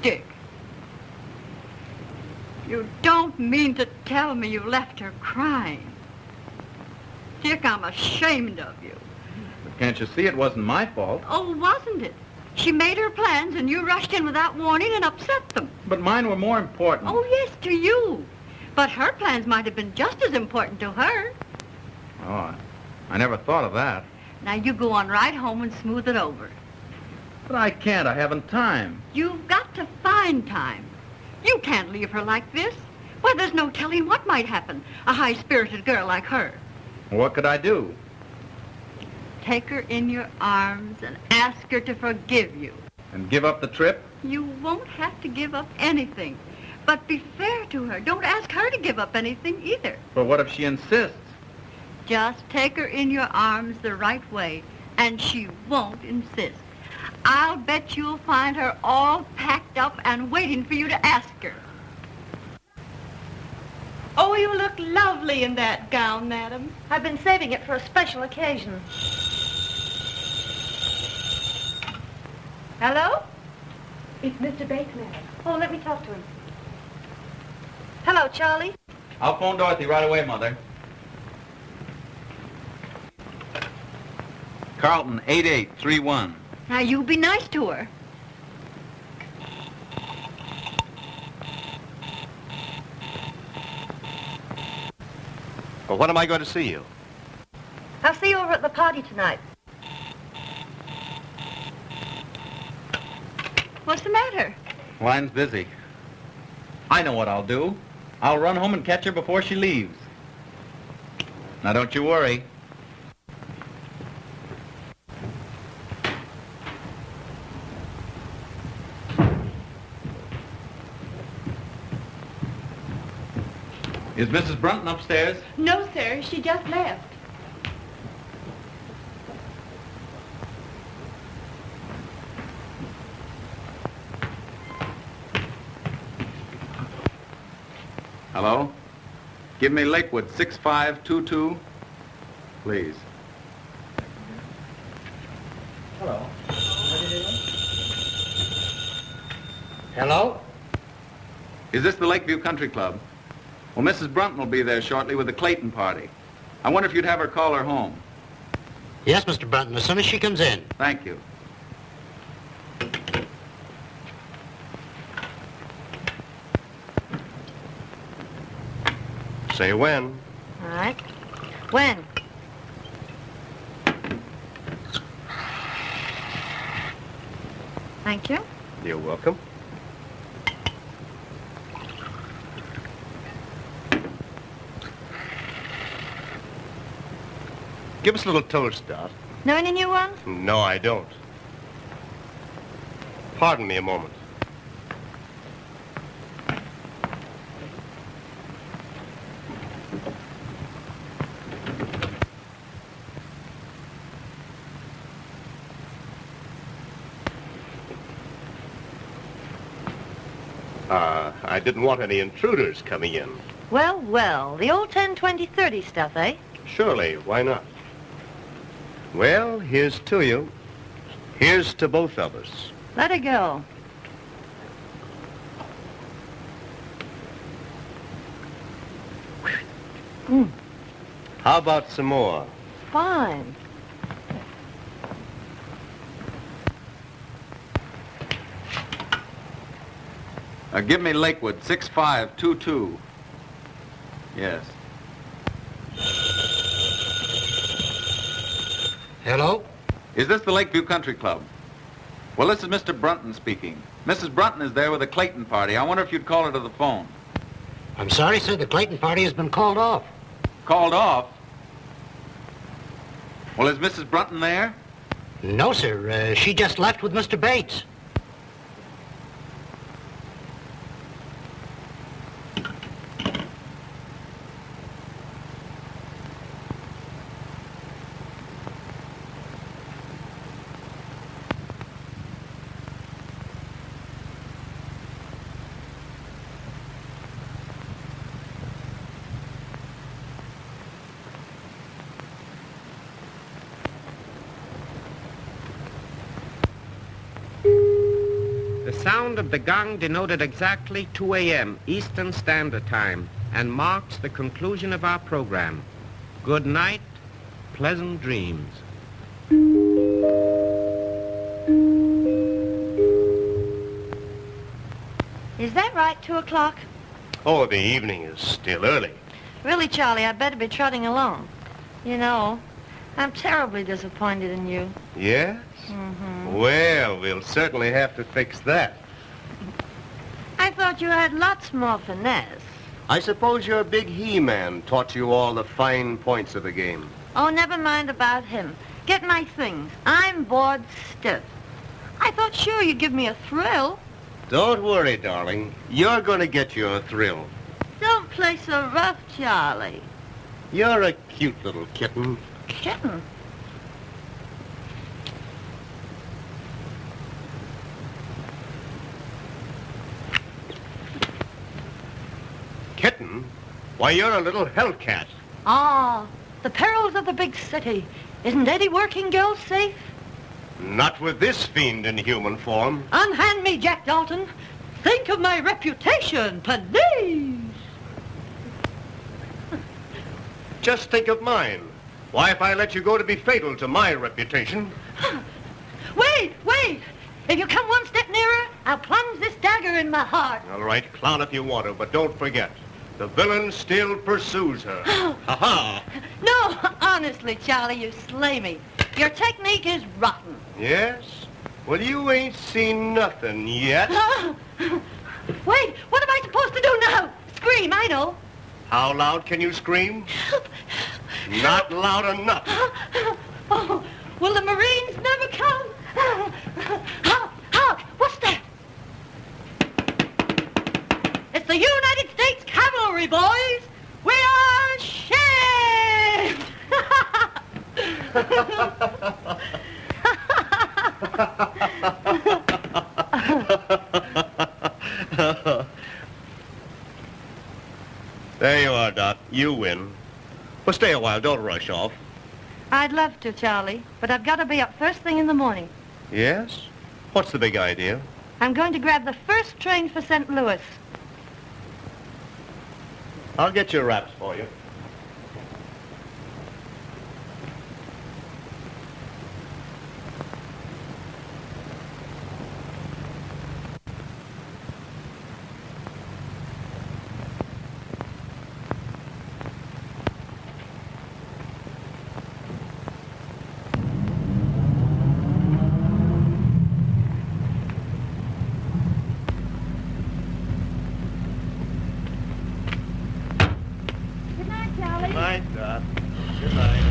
Dick. You don't mean to tell me you left her crying. Dick, I'm ashamed of you. But can't you see it wasn't my fault? Oh, wasn't it? She made her plans and you rushed in without warning and upset them. But mine were more important. Oh, yes, to you. But her plans might have been just as important to her. Oh, I never thought of that. Now you go on right home and smooth it over. But I can't. I haven't time. You've got to find time. You can't leave her like this. Why, there's no telling what might happen. A high-spirited girl like her. What could I do? Take her in your arms and ask her to forgive you. And give up the trip? You won't have to give up anything. But be fair to her. Don't ask her to give up anything either. But what if she insists? Just take her in your arms the right way, and she won't insist. I'll bet you'll find her all packed up and waiting for you to ask her. Oh, you look lovely in that gown, madam. I've been saving it for a special occasion. Hello? It's Mr. Bates, madam. Oh, let me talk to him. Hello, Charlie. I'll phone Dorothy right away, Mother. Carlton, 8831. Now, you be nice to her. Well, when am I going to see you? I'll see you over at the party tonight. What's the matter? Line's busy. I know what I'll do. I'll run home and catch her before she leaves. Now, don't you worry. Is Mrs. Brunton upstairs? No, sir. She just left. Hello? Give me Lakewood, 6522, please. Hello. Hello? Is this the Lakeview Country Club? Well, Mrs. Brunton will be there shortly with the Clayton party. I wonder if you'd have her call her home. Yes, Mr. Brunton, as soon as she comes in. Thank you. Say when. All right. When? Thank you. You're welcome. Give us a little toast, Dot. Know any new ones? No, I don't. Pardon me a moment. I didn't want any intruders coming in. Well, well, the old 10, 20, 30 stuff, eh? Surely, why not? Well, here's to you. Here's to both of us. Let her go. How about some more? Fine. Give me Lakewood, 6522. Yes. Hello? Is this the Lakeview Country Club? Well, this is Mr. Brunton speaking. Mrs. Brunton is there with the Clayton party. I wonder if you'd call her to the phone. I'm sorry, sir, the Clayton party has been called off. Called off? Well, is Mrs. Brunton there? No, sir, she just left with Mr. Bates. The sound of the gong denoted exactly 2 a.m. Eastern Standard Time and marks the conclusion of our program. Good night, pleasant dreams. Is that right, 2 o'clock? Oh, the evening is still early. Really, Charlie, I'd better be trotting along. You know, I'm terribly disappointed in you. Yes? Well, we'll certainly have to fix that. I thought you had lots more finesse. I suppose your big he-man taught you all the fine points of the game. Oh, never mind about him. Get my things. I'm bored stiff. I thought sure you'd give me a thrill. Don't worry, darling. You're going to get your thrill. Don't play so rough, Charlie. You're a cute little kitten. Kitten? Kitten? Why, you're a little hellcat. Ah, the perils of the big city. Isn't any working girl safe? Not with this fiend in human form. Unhand me, Jack Dalton. Think of my reputation, please. Just think of mine. Why, if I let you go to be fatal to my reputation? Wait, wait. If you come one step nearer, I'll plunge this dagger in my heart. All right, clown if you want to, but don't forget, the villain still pursues her. Ha-ha! No, honestly, Charlie, you slay me. Your technique is rotten. Yes? Well, you ain't seen nothing yet. Wait, what am I supposed to do now? Scream, I know. How loud can you scream? Not loud enough. Oh, will the Marines never come? Hark, what's that? It's the United States Cavalry, boys. We are shaved. There you are, Doc. You win. Well, stay a while. Don't rush off. I'd love to, Charlie, but I've got to be up first thing in the morning. Yes? What's the big idea? I'm going to grab the first train for St. Louis. I'll get your wraps for you. Good night, Doc. Good night.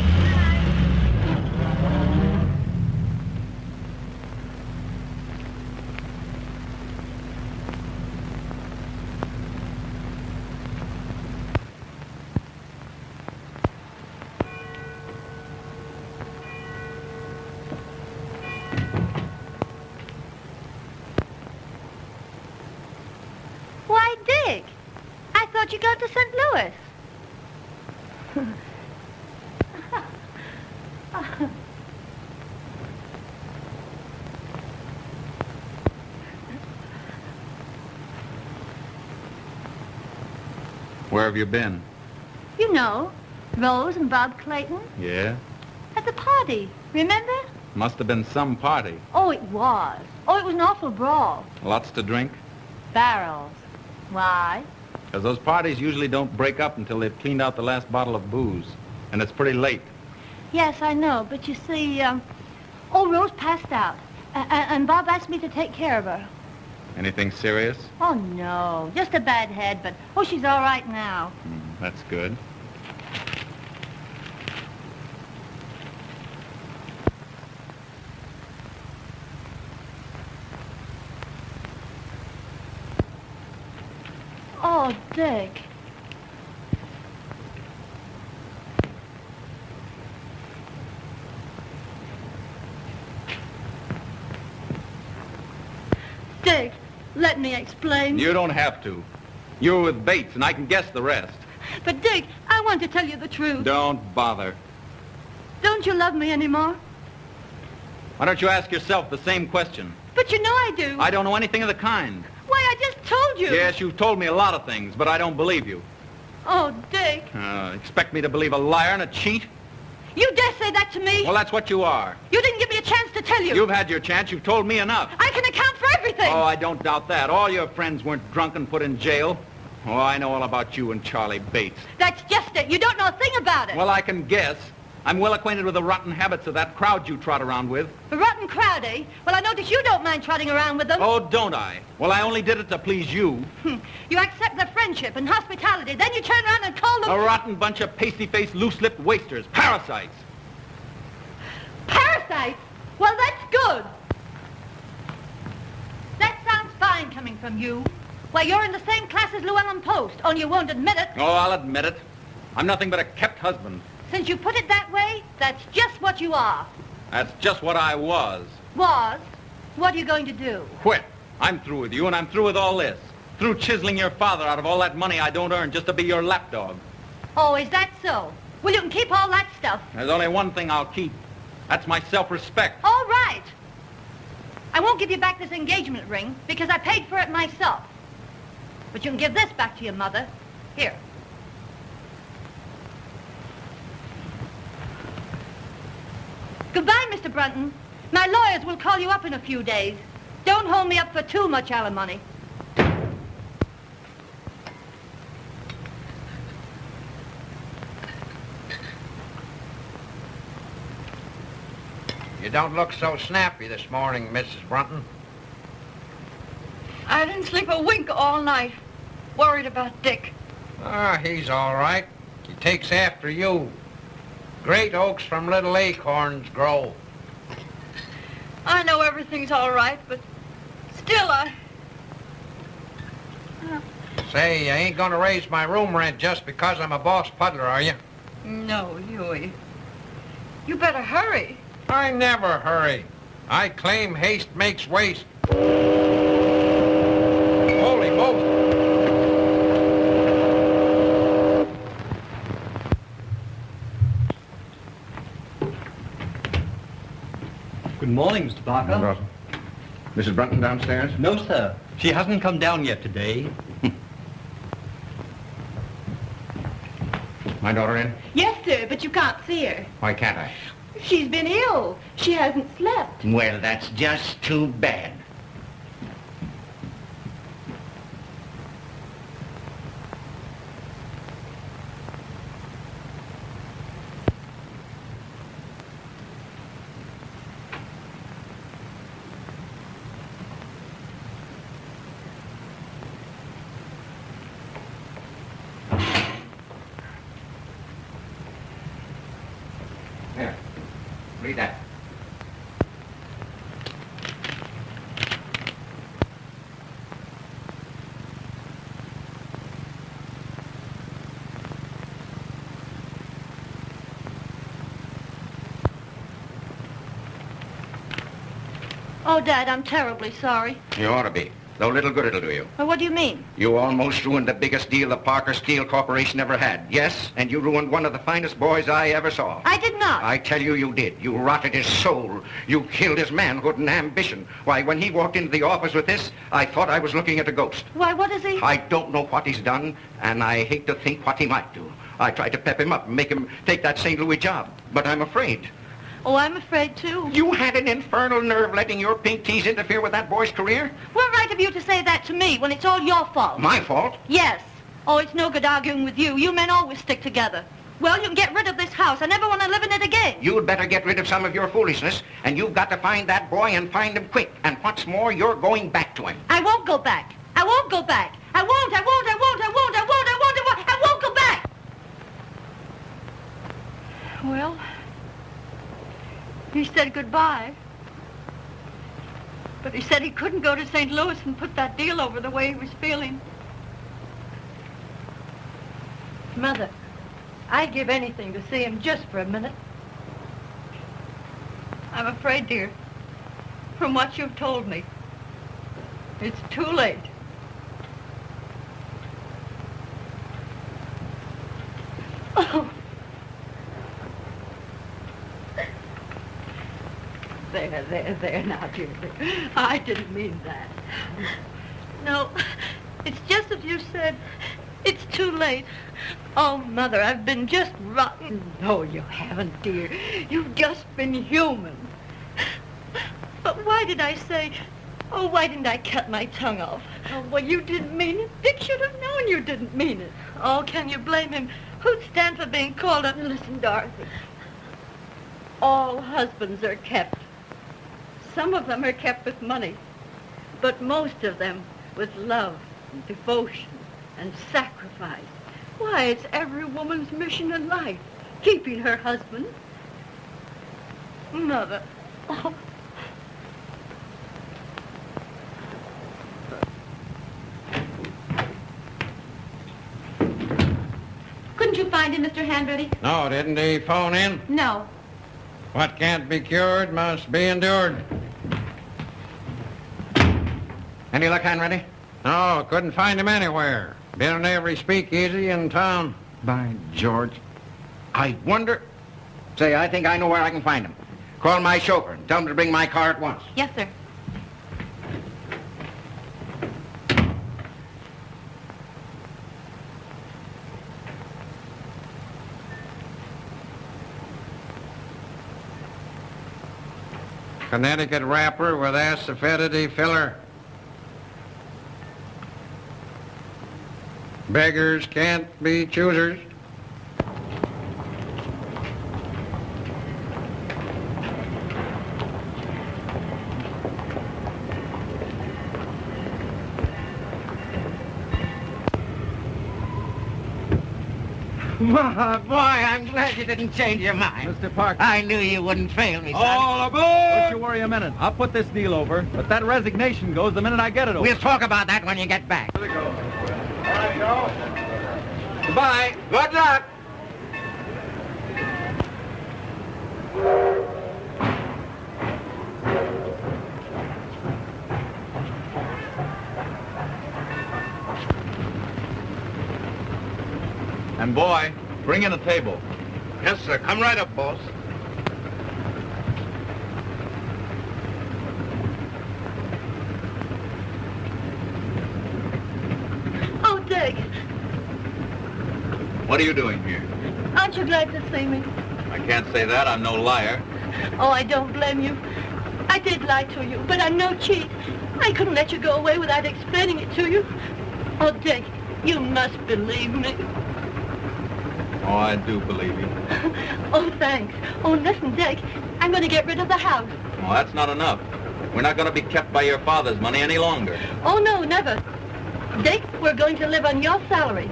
Why, Dick, I thought you got to St. Louis. Where have you been? You know, Rose and Bob Clayton Yeah? at the party, remember? Must have been some party. Oh, it was. Oh, it was an awful brawl. Lots to drink? Barrels. Why? Because those parties usually don't break up until they've cleaned out the last bottle of booze. And it's pretty late. Yes, I know, but you see, Rose passed out. And Bob asked me to take care of her. Anything serious? Oh, no, just a bad head, but, oh, she's all right now. That's good. Oh, Dick. Dick, let me explain. You don't have to. You were with Bates, and I can guess the rest. But, Dick, I want to tell you the truth. Don't bother. Don't you love me anymore? Why don't you ask yourself the same question? But But you know I do. I don't know anything of the kind. Why, I just told you. Yes, you've told me a lot of things, but I don't believe you. Oh, Dick. Expect me to believe a liar and a cheat? You dare say that to me? Well, that's what you are. You didn't give me a chance to tell you. You've had your chance. You've told me enough. I can account for everything. Oh, I don't doubt that. All your friends weren't drunk and put in jail. Oh, I know all about you and Charlie Bates. That's just it. You don't know a thing about it. Well, I can guess. I'm well acquainted with the rotten habits of that crowd you trot around with. The rotten crowd, eh? Well, I notice you don't mind trotting around with them. Oh, don't I? Well, I only did it to please you. You accept their friendship and hospitality, then you turn around and call them... A rotten bunch of pasty-faced, loose-lipped wasters. Parasites. Parasites? Well, that's good. That sounds fine coming from you. Why, you're in the same class as Llewellyn Post, only you won't admit it. Oh, I'll admit it. I'm nothing but a kept husband. Since you put it that way, that's just what you are. That's just what I was. Was? What are you going to do? Quit. I'm through with you, and I'm through with all this. Through chiseling your father out of all that money I don't earn just to be your lapdog. Oh, is that so? Well, you can keep all that stuff. There's only one thing I'll keep. That's my self-respect. All right. I won't give you back this engagement ring because I paid for it myself. But you can give this back to your mother. Here. Goodbye, Mr. Brunton. My lawyers will call you up in a few days. Don't hold me up for too much alimony. You don't look so snappy this morning, Mrs. Brunton. I didn't sleep a wink all night. Worried about Dick. Ah, he's all right. He takes after you. Great oaks from little acorns grow. I know everything's all right, but still Say, you ain't gonna raise my room rent just because I'm a boss puddler, are you? No, Huey. You better hurry. I never hurry. I claim haste makes waste. Holy moly. Good morning, Mr. Parker. Mrs. Brunton downstairs? No, sir. She hasn't come down yet today. My daughter in? Yes, sir, but you can't see her. Why can't I? She's been ill. She hasn't slept. Well, that's just too bad. Here, read that. Oh, Dad, I'm terribly sorry. You ought to be. Though little good it'll do you. Well, what do you mean? You almost ruined the biggest deal the Parker Steel Corporation ever had. Yes, and you ruined one of the finest boys I ever saw. I did not. I tell you, you did. You rotted his soul. You killed his manhood and ambition. Why, when he walked into the office with this, I thought I was looking at a ghost. Why, what is he? I don't know what he's done, and I hate to think what he might do. I tried to pep him up and make him take that St. Louis job, but I'm afraid. Oh, I'm afraid, too. You had an infernal nerve letting your pink teas interfere with that boy's career? What right have you to say that to me when it's all your fault? My fault? Yes. Oh, it's no good arguing with you. You men always stick together. Well, you can get rid of this house. I never want to live in it again. You'd better get rid of some of your foolishness, and you've got to find that boy and find him quick. And what's more, you're going back to him. I won't go back. I won't go back. I won't go back. Well, he said goodbye. But he said he couldn't go to St. Louis and put that deal over the way he was feeling. Mother, I'd give anything to see him just for a minute. I'm afraid, dear, from what you've told me, it's too late. Oh. There. There now, dear. I didn't mean that. No, it's just as you said. It's too late. Oh, Mother, I've been just rotten. No, you haven't, dear. You've just been human. But why did I say... Oh, why didn't I cut my tongue off? Oh, well, you didn't mean it. Dick should have known you didn't mean it. Oh, can you blame him? Who'd stand for being called a... Listen, Dorothy. All husbands are kept. Some of them are kept with money, but most of them with love and devotion and sacrifice. Why, it's every woman's mission in life, keeping her husband. Mother. Oh. Couldn't you find him, Mr. Handready? No, didn't he phone in? No. What can't be cured must be endured. Any luck, Hanratty? No, couldn't find him anywhere. Been in every speakeasy in town. By George. I wonder... Say, I think I know where I can find him. Call my chauffeur and tell him to bring my car at once. Yes, sir. Connecticut wrapper with acidity filler. Beggars can't be choosers. Boy, I'm glad you didn't change your mind. Mr. Parker. I knew you wouldn't fail me, son. All aboard! Don't you worry a minute. I'll put this deal over, but that resignation goes the minute I get it over. We'll talk about that when you get back. Here we go. All right, Joe. Goodbye. Good luck. And boy, bring in a table. Yes, sir. Come right up, boss. Oh, Dick, What are you doing here? aren't you glad to see me? I can't say that. I'm no liar. Oh, I don't blame you. I did lie to you, but I'm no cheat. I couldn't let you go away without explaining it to you. Oh, Dick, you must believe me. Oh, I do believe you. Oh, thanks. Oh, listen, Dick, I'm going to get rid of the house. Well, that's not enough. We're not going to be kept by your father's money any longer. Oh, no, never. Dick, we're going to live on your salary.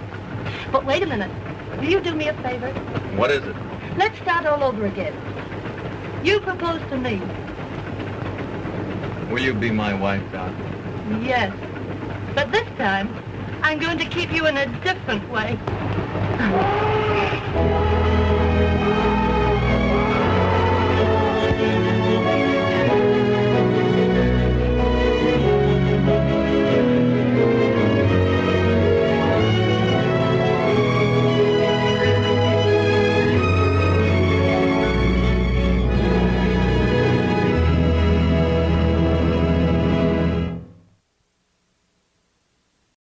But wait a minute. Will you do me a favor? What is it? Let's start all over again. You propose to me. Will you be my wife, Doc? Yes. But this time, I'm going to keep you in a different way.